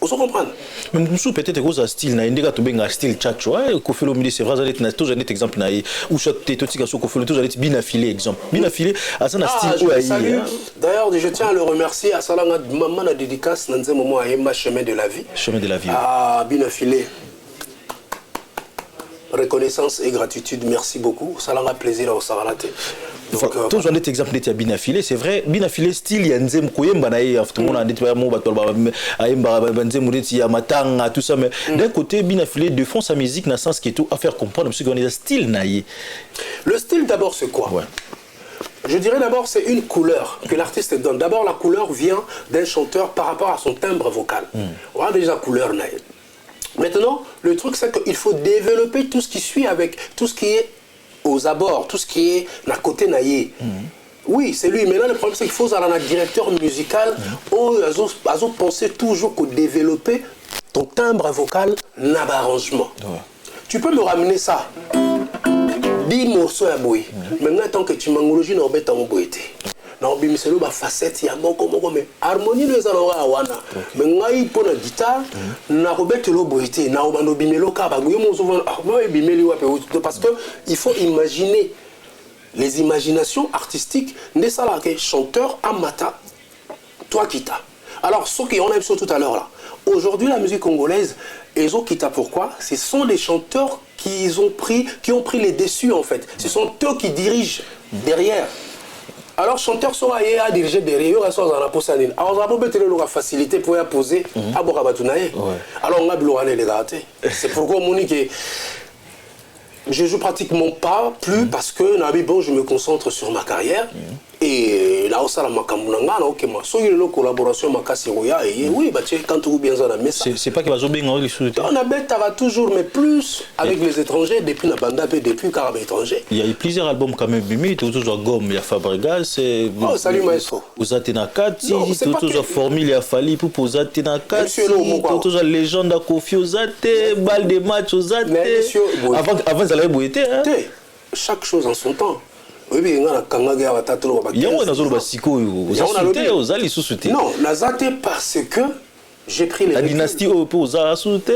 Vous comprenez? Mais Moussou peut-être que style na indika to benga style tchatchoua Koffi Olomide c'est vrai ça est toujours un exemple na ou chaque totika so Koffi Olomide toujours est bien affilé exemple bien affilé à ça na style ou aïe. D'ailleurs je tiens à le remercier à salanga maman na dédicace dans un moment à Emma chemin de la vie ah bien affilé. Reconnaissance et gratitude, merci beaucoup. Ça a plaisir au Saralate. Donc, toujours un exemple de bien affilé, c'est vrai. Bien affilé, style, il y a un zem koyemba naïe, tout le monde a dit tout ça. Mais d'un côté, bien affilé défend sa musique dans le sens qui est tout à faire comprendre, parce qu'on est un style naïe. Le style d'abord, c'est quoi? Ouais. Je dirais d'abord, c'est une couleur que l'artiste donne. D'abord, la couleur vient d'un chanteur par rapport à son timbre vocal. On a déjà couleur naïe. Maintenant, le truc, c'est qu'il faut développer tout ce qui suit avec tout ce qui est aux abords, tout ce qui est à côté naïe. Oui, c'est lui. Maintenant, le problème, c'est qu'il faut avoir un directeur musical où ils ont pensé toujours que développer ton timbre vocal n'a pas arrangement. Tu peux me ramener ça. 10 morceaux à bouillir. Maintenant, tant que tu m'engologies, on va t'en bouiller. Non, mais c'est le facette, il y a beaucoup mais harmonie nous allons avoir mais ngai pour la guitare na robete lo boité na obano bimelo ka ba mo souvent moi bimeli wa parce que il faut imaginer les imaginations artistiques ne ça là que chanteur amata toi kita. Alors ce qu'on a vu tout à l'heure là, aujourd'hui la musique congolaise ils ont quitté pourquoi? Ce sont des chanteurs qui ont pris les dessus en fait. Ce sont eux qui dirigent derrière. Alors, chanteur soit à diriger derrière, il y a un posanine. Alors, on va mettre la facilité pour y poser à Borabatounaye. Alors, on a bloqué les gars. C'est pourquoi mon que je joue pratiquement pas plus parce que bon, je me concentre sur ma carrière. Et là, ça la makamuna ok moi. So il y a une collaboration makasi roya et oui, bah tu quand tu bien ça la messe. C'est pas qu'il va jouer bien les sous. On a bête va toujours mais plus avec les étrangers depuis la banda depuis carab étranger. Il y a eu plusieurs albums quand même bimi, toujours gomme, il y a Fabregas, c'est oh salut maestro. Vous êtes na 4, toujours formule il y a Fali pour poser na 4. Toujours légende à Koffi Olomide, balle de match aux athées. Avant ça l'avait boité hein. Chaque chose en son temps. Oui, mais il y a non, Nazate parce que j'ai pris les... La dynastie opposa sauté.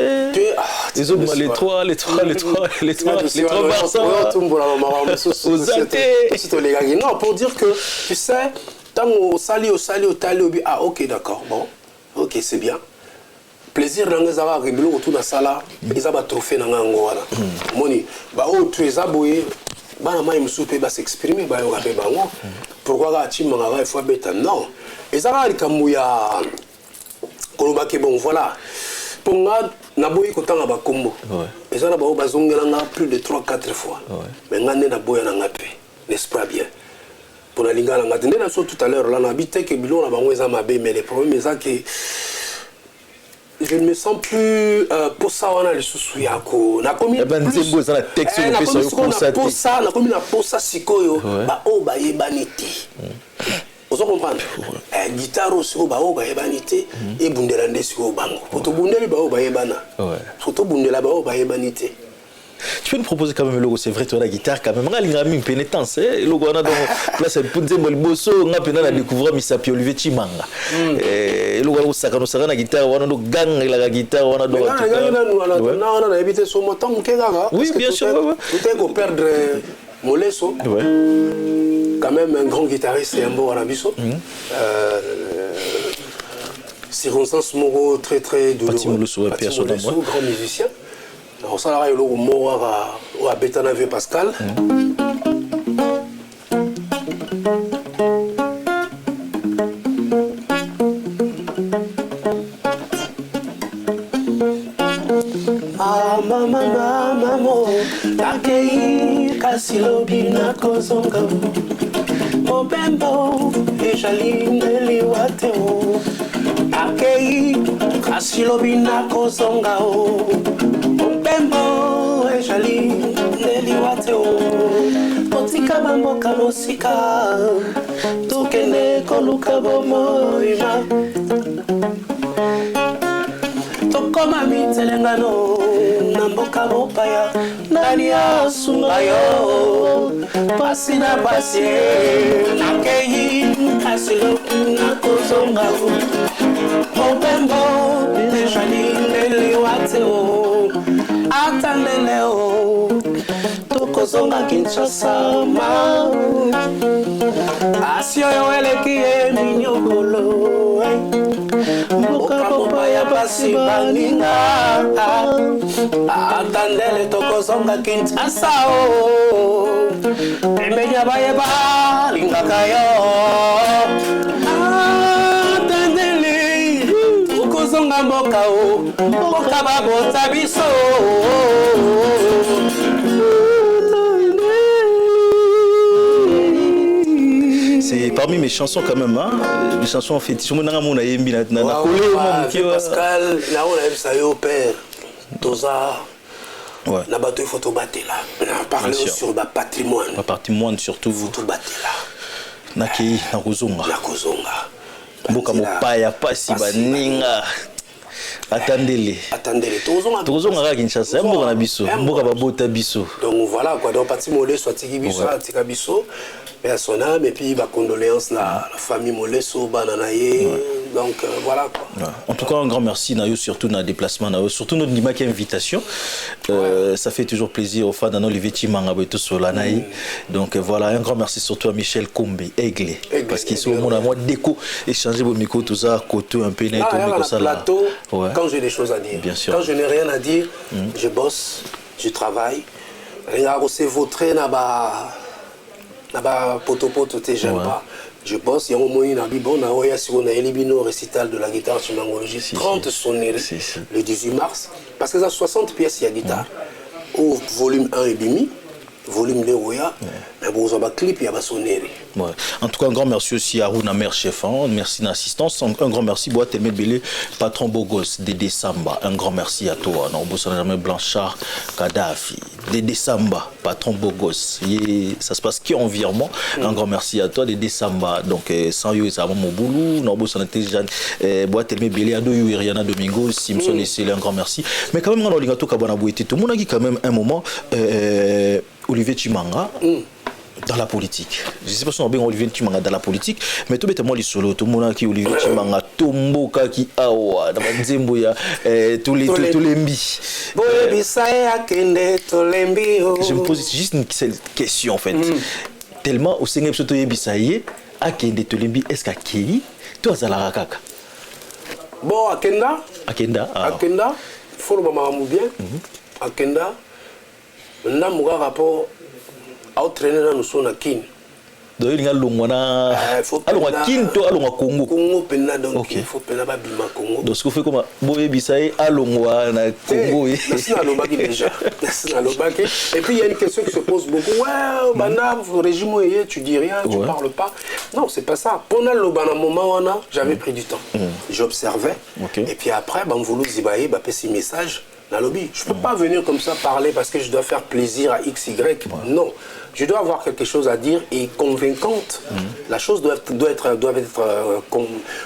Les autres, les trois non, pour dire que, tu sais, tant au sali, ah, ok, d'accord, bon, ok, c'est bien. Plaisir dans les arabes, autour de la salle, ils ont trophée dans l'angola. Moni, bah, oh, tu es aboué. Banama imsupe ba s'exprimer ba yoga be bango pourquoi ga chima ga il faut beta non ezaka likamuya koloba ke bon voilà ponga na boyi kotanga ba kombo ezala ba bazongela nga plus de 3-4 fois mais ngane na boya na ngape n'est-ce pas bien pour la lingala nga tendena so tout à l'heure là na habité que bilon na bango ezama be mais le problème est que je ne me sens plus pour ça on a le souci yako na komi banzembo za la texte on fait ça pour ça na komi na pour ça sikoyo ba o ba yebanité vous comprenez guitare aussi ba o ba yebanité et bundela ndesiko bango photo bundeli ba o ba yebana photo bundela ba o ba yebanité. Tu peux nous proposer quand même le logo, c'est vrai, tu as la guitare quand même. Il y a une pénitence. Le logo, on a dans place, on a découvert Misapi Olivier Chimanga. Le logo, ça a la guitare, on a gang la guitare, on a oui, bien sûr. Tout est pour perdre Molesso. Quand même un grand guitariste et un bon arabiso. circonstance moko très très douloureuse. Pati Moulousou, grand musicien. Alors ça là, il y a le mot à Betana Vieux Pascal. Mama, akei kasilobi na kozonga. Obembo, ejaline liwateo. Akei kasilobi na kozonga. Obembo, ejaline liwateo. Otika bamboka mosika. Tukene koluka bomoima. Tokoma mitelengano namboka mopaya nani asunga yo pasi na pasi nakei asilo nakozonga obembo dejali neli wateo atandele o tokozonga Kinshasa ma asio yo elekie minyokolo mboka popaya pasi baninga atandele tokozonga Kinshasa o emenya bayeba lingaka yo atandele tokozonga mboka o mboka babota biso. C'est parmi mes chansons quand même, hein? Mes chansons fétiches. Je Pascal, là on a vu ça au père. Toza. Ouais. Na bateau il faut tout battre là. Parler sur le patrimoine. Le patrimoine surtout vous. Tout battre là. Naki na Kozonga. Na Kozonga. Mboka mopaya pasi baninga. Attendez-les. Tozonga kaka Kinshasa, mboka na biso, mboka babota biso. Donc voilà quoi, donc parti molé soit tiki biso, tika biso. Et à son âme, et puis bah, condoléances la famille Molesso, Bananaye, donc voilà quoi. Ouais. En tout cas, un grand merci Nayo, surtout dans le déplacement, Nayo, surtout notre Nimaki invitation. Ça fait toujours plaisir aux fans dans Olivier Chimanga et tout cela. Donc voilà, un grand merci surtout à Michel Kombe, Aigle, parce qu'ils sont au monde à moi déco, échanger vos micros, tout ça, côté un peu net, au plateau, quand j'ai des choses à dire. Bien sûr. Quand je n'ai rien à dire, je bosse, je travaille. Regarde, c'est votre là-bas, poto, j'aime pas. Je bosse, il y a un moment où il y a un récital de la guitare sur l'angologie, 30 sonneries le 18 mars. Parce que ça 60 pièces, il y a guitare. Au volume 1 et demi, volume 2, mais bon, ça va clip, il y a sonnerie. Ouais. En tout cas, un grand merci aussi à Rouna Mère Chef, merci d'assistance. Un grand merci à Boîte Bélé, patron Bogos, Dédé Samba. Un grand merci à toi, Blanchard Kadhafi, Dédé Samba, patron Bogos. Ça se passe qui en virement. Un grand merci à toi, Dédé Samba. Donc, sans eux, ça va mon boulot. Boîte Bélé, Ado Iriana Domingo, Simpson et Célé, un grand merci. Mais quand même, on a tout le monde a dit quand même un moment, Olivier Chimanga. Dans la politique. Je ne sais pas si on a bien Olivier Chimanga dans la politique, mais tout bêtement, les solos, tout le monde qui Olivier Chimanga, Tomboka qui awa, dans la Nzemboya, tous les mbi. Je me pose juste une question en fait. Tellement au Seigneur Soto Yebisaye, Akende Tolembi, est-ce qu'Akei, toi, ça la kaka? Bon, Akenda, il faut le moment bien. Akenda, n'a pas rapport. A traîner dans nos zones à Kin. Donc il y a l'ongwana. Alors à Kin, toi alors à Congo. Congo pena donc il faut pena ba bima Congo. Donc ce qu'on fait comme boye bisaye alongwana Congo. National Lobaki déjà. National Lobaki. Et puis il y a une question qui se pose beaucoup. Ouais, bana régime tu dis rien, tu parles pas. Non, c'est pas ça. Pendant le bana moment j'avais pris du temps. J'observais. Et puis après on voulait zibaye ba passer message. Je ne peux pas venir comme ça parler parce que je dois faire plaisir à X, Y. Non, je dois avoir quelque chose à dire et convaincante. La chose doit être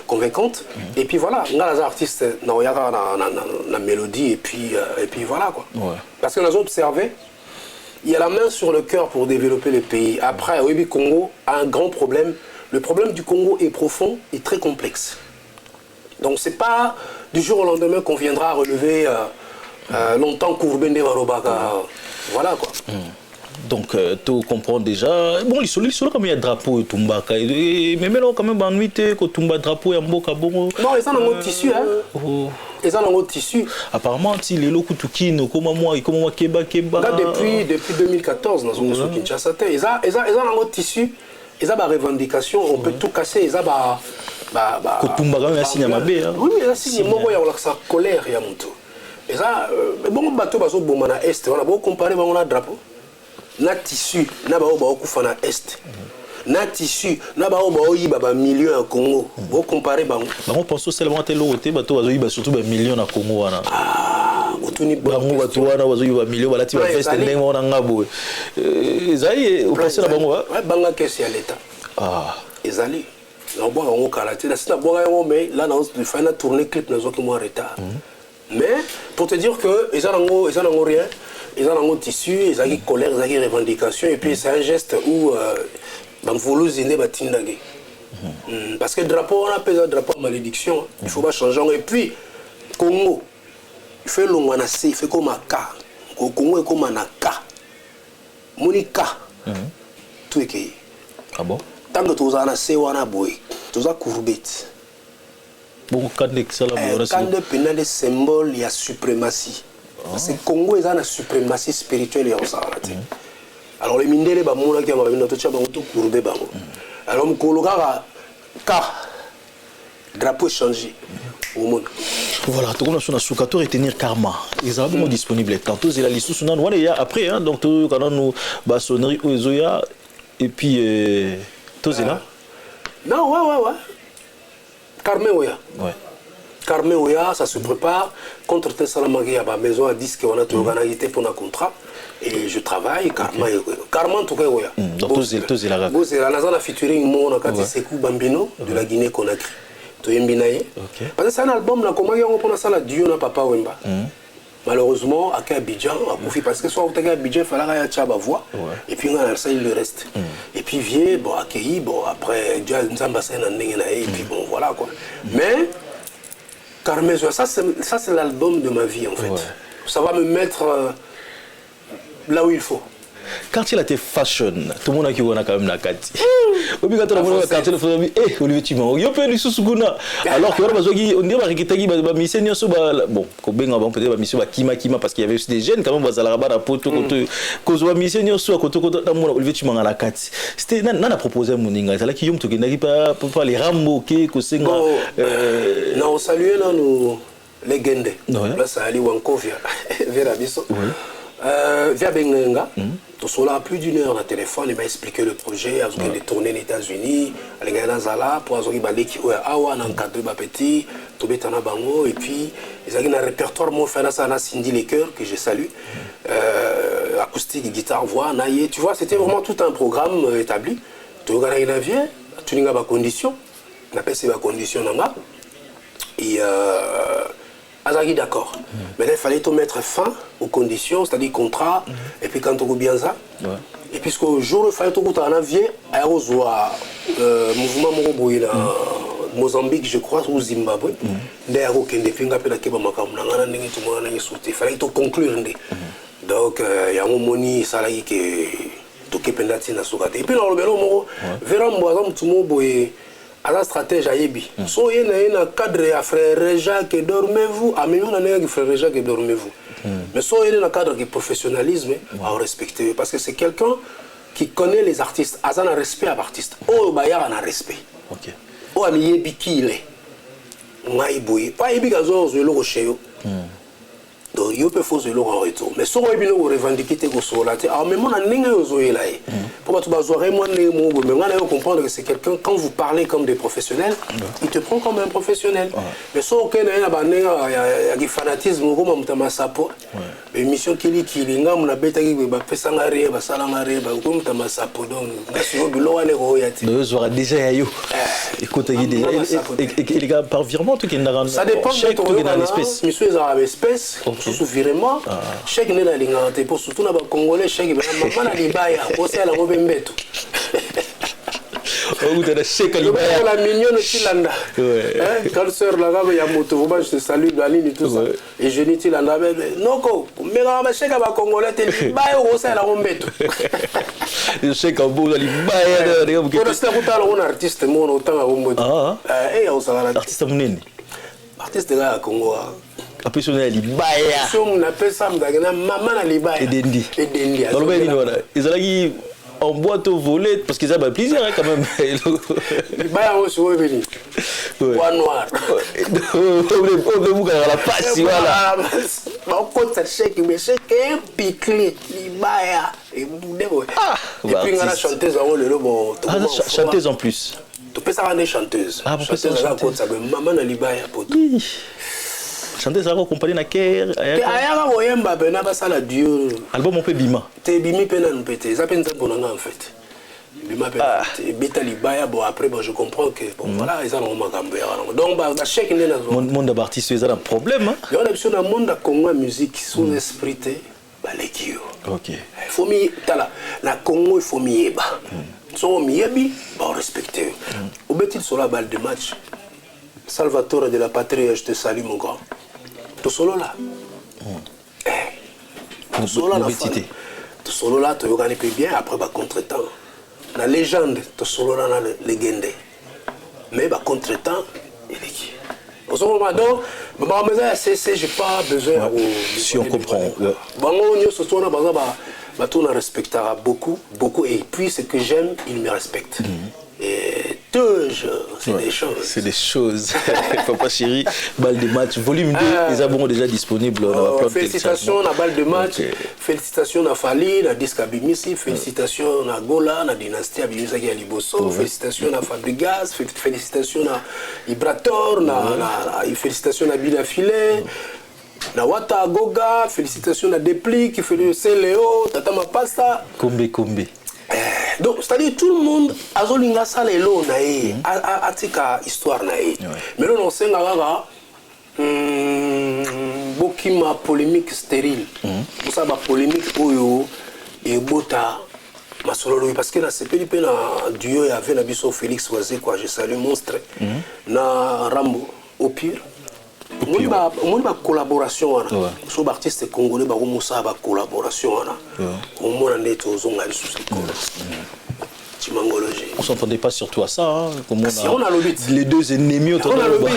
convaincante. Et puis voilà, on a les artistes, on a la mélodie et puis voilà quoi. Parce que nous avons observé, il y a la main sur le cœur pour développer le pays. Après, oui, Congo a un grand problème. Le problème du Congo est profond et très complexe. Donc c'est pas du jour au lendemain qu'on viendra relever longtemps courbé de Warobaka. Voilà quoi. Donc, tu comprends déjà. Bon, il y a comme il y a drapeau et Tumbaka. Mais maintenant, quand même, en nuit, quand Tumba drapeau et Mboka Bongo. Non, ils ont un tissu, hein. Ils ont un tissu. Apparemment, il est là, Kutukino, comme moi, Keba. Là, depuis 2014, dans une maison Kinshasa, ils ont un tissu. Ils ont des revendications, on peut tout casser. Ils ont Tumba, quand même, il y a Mabé. Oui, il y a signé. Moi, il y a sa colère, il y a mon tout. Et ça, bon bateau baso bomana est, on a beau comparer on a drapeau. Na tissu, na ba o kufa na est. Na tissu, na ba o yiba ba million en Congo. Beau comparer ba. On pense seulement tel côté bateau baso yiba surtout ba million na Congo wana. Ah, otuni bango bateau wana baso yiba million balati ba veste ndenge wana ngabo. Ezali au passé na bango. Ouais, banga kesi ya l'état. Ah, ezali. Na boa ngo kalaté, na sina boa ngo mais là dans le final tourner clip na zo ki mo retard. Mais pour te dire que ils ont rien, ils ont un tissu, ils ont une colère, ils ont une revendication, et puis c'est un geste où parce que le drapeau, on appelle ça drapeau malédiction, il ne faut pas changer. Et puis, Congo, il fait l'onganase, il fait comme un cas. Congo est comme un cas. Monika, tout est qui. Ah bon? Tant que tu as un assez, on a boy, tu as courbé. Bon, quand le pénal est symbole, il y a suprématie. Parce que le Congo est une suprématie spirituelle. Alors, les mindés, les gens qui ont été courbés. Alors, le drapeau changé. Voilà, tout le monde a soukato retenir karma. Ils sont vraiment disponibles. Tantôt, il y a les sous après, donc, quand nous basonnerie et puis, tout est là. Non, ouais. Carmé Oya. Ouais. Carmé Oya, ça se prépare. Contre Tessalamagé, à ma maison à 10 qu'on a tout organisé pour un contrat. Et je travaille. Carmé en tout cas, Oya. Donc, tout est là. Vous êtes là, la featuring, mon Akati Sekou Bambino, de la Guinée Conakry. Tu es Mbinaye. Parce que c'est un album, comment on prend ça, la duo, na Papa Wemba. Malheureusement, à Abidjan, parce que soit au Abidjan, il fallait qu'il y ait une voix, et puis on a ça, il le reste. Et puis, vieux, bon, accueilli, bon, après, Dieu nous a passé un et puis bon, voilà quoi. Mais, Carmé, ça c'est l'album de ma vie en fait. Ça va me mettre là où il faut. Quand il a été fashion, tout le monde a qui a quand même la carte. Au bout de quand il a dit, eh, Olivier Timon, il y a pas de sous-gouna. Alors que on dirait qu'il y a des missions sur bon, peut-être des missions Kima parce qu'il y avait aussi des jeunes quand même à la rabat à poto cause de mission sur côté Olivier Timon à la carte. C'était n'a proposé mon inga, c'est là qui yom to qui pas les Rambo qui kosenga. Non, saluer nous légende. Là ça ali Wankovia vers Abisso. Via Bengenga, tout cela plus d'une heure, le téléphone, il m'a expliqué le projet, il a tourné aux États-Unis, il a Zala, pour avoir qui Awa, encadré petit, Tobé Tanabango, et puis il a un répertoire, moi, fait ça, Cindy Les Cœurs, que je salue, acoustique, guitare, voix, naïe, tu vois, c'était vraiment tout un programme établi. Tu regardes la vie, tu n'as pas de conditions, on appelle ça conditions, et Azagi d'accord. Mais là, il fallait tout mettre fin aux conditions, c'est-à-dire contrat, et puis quand on bien ça. Et puis au jour il fallait tout en avion, à mouvement Moroboui, Mozambique, je crois, ou Zimbabwe. D'ailleurs, il fallait tout conclure. Donc, il y a un moment salarié qui est pendati na sokate. Et puis, dans le belo, vraiment, tout le monde à la stratège à Yebi. So il y a un cadre à frère Jacques, dormez-vous. À même on a un frère Jacques, dormez-vous. Mais so il y a un cadre de professionnalisme à respecter parce que c'est quelqu'un qui connaît les artistes. À un respect à l'artiste. Oh Bayar a un respect. OK. Oh ami Yebi qui il est. Maïboui. Pas Yebi gazo zo lo cheo. Donc il peut faire le en retour. Mais so Yebi no revendiquer que so là. Ah mais mon ninga zo là. Pour pas tout bazorer moi mais on comprendre que c'est quelqu'un quand vous parlez comme des professionnels, il te prend comme un professionnel. Mais so OK na il y a du fanatisme comme mutama sapo. Mais mission qui nga muna beta ki ba pesa ngare ba sala ngare ba comme mutama sapo donc sur bilo wane ko yati. Nous aura déjà yo. Écoute il y a par virement tout qui n'a ça dépend de ton espèce. Monsieur za espèce sous virement. Chèque ne la linga te pour surtout na ba congolais chèque ba mama na libaya ko sala ngo bembeto. Oh, tu as chèque à Libaya. La mignonne Tilanda. Quand sœur là, il y a moto, je te salue, Daline et tout ça. Et je dis Tilanda, non, mais ma chèque à Congolais, tu es Libaya au sein de la Rombeto. Le chèque en beau, Libaya. Pour rester un artiste, mon autant à Rombeto. Et on s'en artiste mounene. Artiste de la Congo. Après, on a Libaya. On appelle ça maman à Libaya. Et Dendi. Et Dendi. Dans le pays, ils ont en boîte au volet, parce qu'ils avaient plaisir quand même. Libaya, on se voit venir. Bois noir. Vous avez la passe, voilà. On compte ça chèque, mais chèque un piclé. Libaya. Et puis, on a chanteuse en le bon. Chanteuse en plus. Tu peux savoir des chanteuses. Ah, vous pouvez chanteuse. Maman à Libaya. Chanteuse à accompagner na Caire. Ayaka oyemba bena basala duo. Album on peut bima. Te bimi pena mpete. Ça peine pour nanga en fait. Bima pena. Beta Libaya bon après bon je comprends que bon voilà ils ont makambo ya. Donc ba chèque né na zone. Monde d'artiste ils ont un problème hein. Il y a option dans monde Congo musique son esprit te balekio. OK. Il faut mi tala na Congo il faut mi yeba. So mi yebi ba respecter. Au betil sur la balle de match. Salvatore de la patrie, je te salue mon grand. Tout solo là. Tout solo là. Tout solo là, tu vas bien après bah contretemps. La légende, tout solo là, la légende. Mais bah contretemps, il est qui? Au moment donc, bah c'est j'ai pas besoin. Si on comprend. Bon, on se tourne bah tout on respectera beaucoup et puis ce que j'aime, il me respecte. Et toujours, c'est des choses. C'est des choses. Papa chéri, balle de match, volume 2, les abonnés déjà disponibles. Félicitations à la balle de match, félicitations à Fali, à Disque Abimisi, félicitations à Gola, à Dynastie Abimisa qui est à Liboso, félicitations à Fabrigaz, félicitations à Ibrator, félicitations à Bida Filet. Na Wata Goga, félicitations à Depli qui fait le Céléo, Tata Mapasta. Kombe. Donc, c'est-à-dire tout le monde a zolinga salelo nae, a tika histoire nae. Mais là, on sait que beaucoup de polémique stérile. Pour ça, la polémique oyo et bota masololo parce que là c'est pas na duo y avait na biso Félix Wazé quoi, je salue monstre na Rambo au pire. On a collaboration sur les artistes congolais, on a une collaboration. On a des choses on s'entendait pas surtout à ça. Hein, si on a les deux ennemis autour de nous.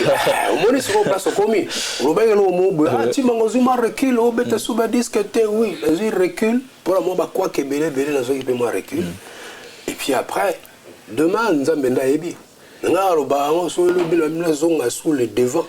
On est sur place au commis. On a dit recule, on a sous le disque, oui, les recule. Pour le moment, quoi que belé, recule. Et puis après, demain, nous avons un ébi. Nous avons sur le devant.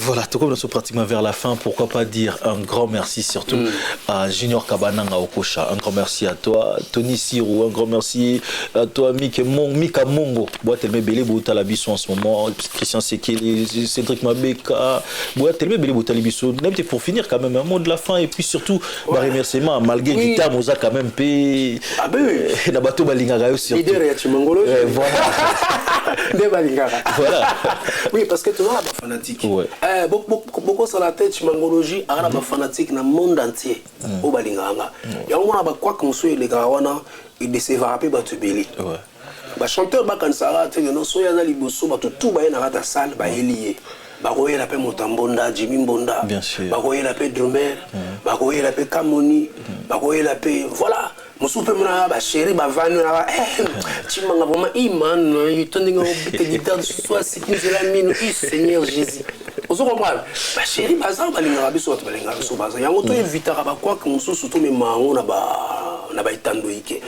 Voilà, tout comme nous sommes pratiquement vers la fin, pourquoi pas dire un grand merci surtout à Junior Kabananga Okocha, un grand merci à toi, Tony Sirou, un grand merci à toi, Mika Mongo, bois tellement belé bouta la biso en ce moment, Christian Sekeli, Cédric Mabeka, bois tellement belé bouta la biso, même pour finir quand même un mot de la fin et puis surtout, remerciement malgré guitare, Moza quand même payé, la bateau Balingara aussi. Voilà. Oui, parce que tu vois, les fanatiques. Beaucoup sur la tête, Chimangologie, les fanatiques dans le monde entier. Au Balinganga. Il y a un moment quoi qu'on soit les Gawana, ils décevra pas battre Béli. Les chanteurs, quand ça va, ils ne sont pas les bossons, tout va dans la salle, ils liés. Baroye la paix Motambonda, Jimmy Mbonda, Baroye la paix Drummer, Baroye la paix Kamoni, Baroye la paix. Voilà. Mon souper, ma chérie, ma vanne, tu m'as vraiment iman, il te dit que tu guitare soit si tu es la mine, Seigneur Jésus. Vous comprenez? Ma chérie, ma zan, balinga soit balinga so baza. Ya moto invitera ba quoi que mon surtout mes marrons na ba itando ike.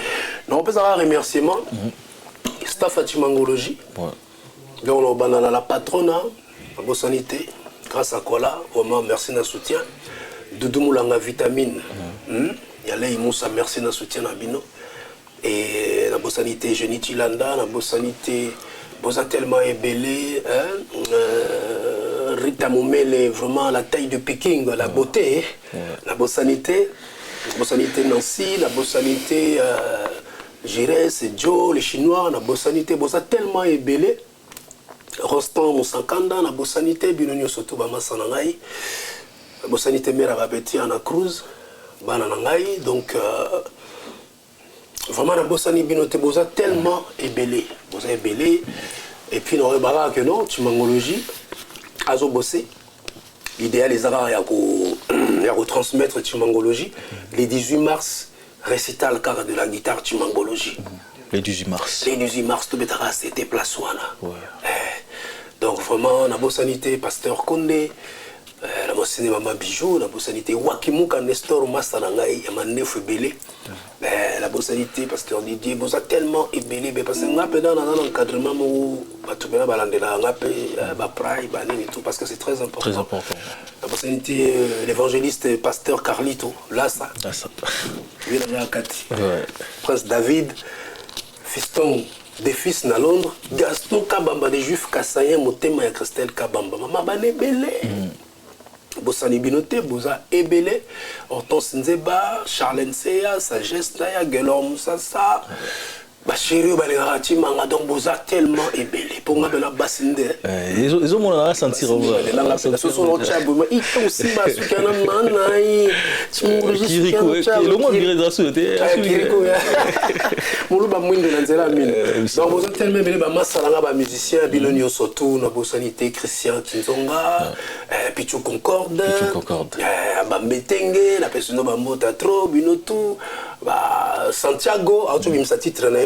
Non, on peut avoir remerciement. Staff à Chimangologie. Donc on a la patronne, la bonne sanité, grâce à Kola, vraiment merci de soutien. Doudou Moulanga vitamine. Yalé Moussa merci de soutien à Bino. Et la bonne sanité Jenny Tilanda, la bonne sanité Bosa tellement ébélé, Rita Moumele, vraiment la taille de Pékin, la beauté, la bonne sanité Nancy, la bonne sanité Giresse, Joe, les Chinois, la bonne sanité Bosa tellement ébélé. Rostan Moussakanda, la bonne sanité Binonio Soto Bama Sanangai, la bonne sanité Mera Babeti Anna Cruz, Bananangai, donc Vraiment, la bossani binote boza tellement ébélé. Boza ébélé. Et puis, on remarque que non, tu mangologie, azo bossé. L'idéal est de retransmettre Timangologie. Les 18 mars, récital car de la guitare Timangologie. Les 18 mars. Les 18 mars, tout bêtara, c'était place ouais. Donc vraiment, on a beau sanité, pasteur Condé, la beau ciné Maman Bijou, la beau sanité Wakimuka Nestor Mastanangai, Yamanef Belé. La beau sanité, pasteur Didier, vous a tellement ébélé, parce que nous avons dans l'encadrement où tout le monde parce que c'est très important. Très important. La beau sanité, l'évangéliste pasteur Carlito, là ça. Prince David, fiston des fils na Londres, Gaston Kabamba des Juifs Kassayen, Motema et Christelle Kabamba. Maman Bané Belé. Bossani Binote, Boza Ebele, Hortense Nzeba, Charlène Seya, Sagesse Naya, Guelor Moussassa, Bachiri Balerati, Manga, donc Boza tellement ébélé. Pour moi, la bassinde. Ils ont mon sentir. La sauce au tchabou, ils sont aussi massou qu'un manai. Kiriko, le monde dirait dans ce Kiriko, Moulouba Mouinde Nanzela Mine. Donc, Boza tellement ébélé, Massalanga, musicien, Bilonio Sotou, Nabosanité, Christian Kinzonga, Pichou Concorde, Bambetenge, la personne de Mota Tro, Binotou, Santiago, Auto Bimsa titre na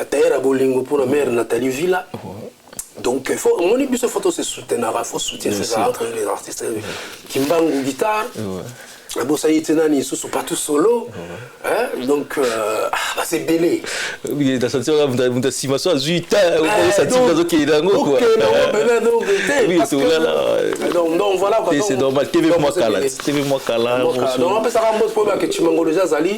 Taïra Bolingo pour la mère Nathalie Villa. Donc, mon but de photo, c'est soutenir, il faut soutenir entre les artistes. Kimbangu guitare, la bossa Tenani, sous pas tout solo. Donc, c'est belé. Oui, dans cette situation, vous avez si ma soeur, zut, ça dit dans OK, donc, donc voilà. C'est normal, TV Mwakala. TV Mwakala. Donc, on peut savoir un mot pour que tu m'engoles Zali.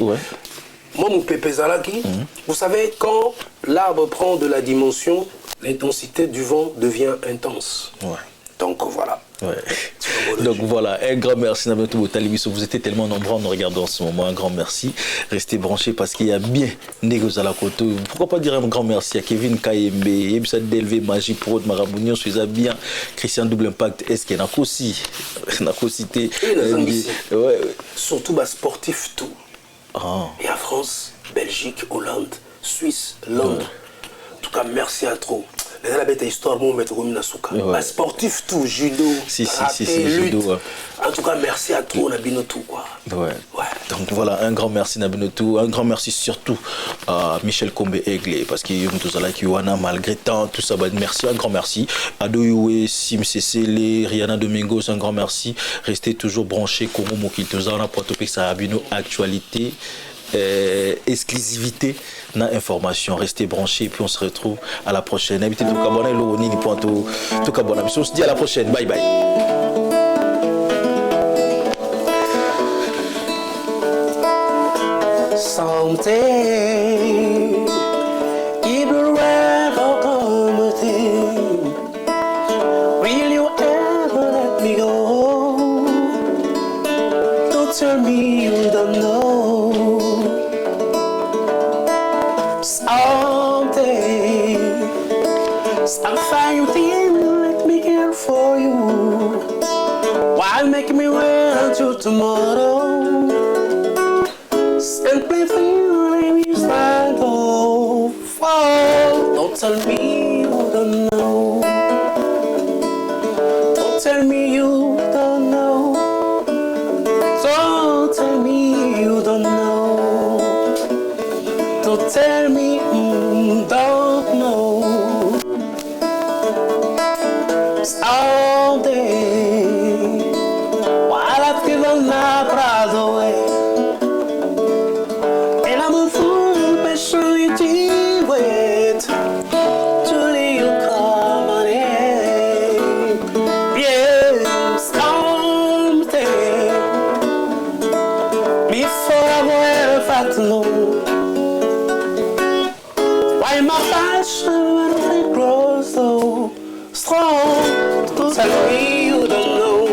Moi, mon pépé Zalaki, vous savez, quand l'arbre prend de la dimension, l'intensité du vent devient intense. Donc voilà. Donc voilà, un grand merci. Vous étiez tellement nombreux à nous regarder en ce moment. Un grand merci. Restez branchés parce qu'il y a bien négocié à la côte. Pourquoi pas dire un grand merci à Kevin Kayembe, Ebsa Delvé, Magie Prod, Marabounion, Suiza bien, Christian Double Impact, est-ce qu'il y en a aussi? Surtout sportif tout. Et à France, Belgique, Hollande, Suisse, Londres. En tout cas, merci à trop. La bête histoire, mon maître Gominasuka. Sportif tout, judo, lutte. En tout cas, merci à trop, Nabinotou. Donc voilà, un grand merci Nabinotou. Un grand merci surtout à Michel Kombe Aiglé, parce qu'il y a tout ça qui est malgré tant, tout ça. Merci, un grand merci. Adoyoué, Sim Cécélé, Rihanna Domingos, un grand merci. Restez toujours branchés, Congo Mokitoza, on a protopé ça à Bino Actualité. Exclusivité na information, restez branchés, puis on se retrouve à la prochaine. Habitez tout Kabona et Loroni ni point tout Kabona. On se dit à la prochaine. Bye bye. Someday it will ever come a thing. Will you ever let me go? Don't tell me you don't know. Someday, I'll find you, let me care for you. While making me wait till tomorrow. And play for you, let me stand off. Don't tell me you don't know. Don't tell me you don't know. Don't tell me you don't know. Don't tell me you don't know. Someday, while I feel on my prize away, and I'm a fool, but sure you do wait till you come on in. Yeah, someday, before I go ever fight to know. Why my passion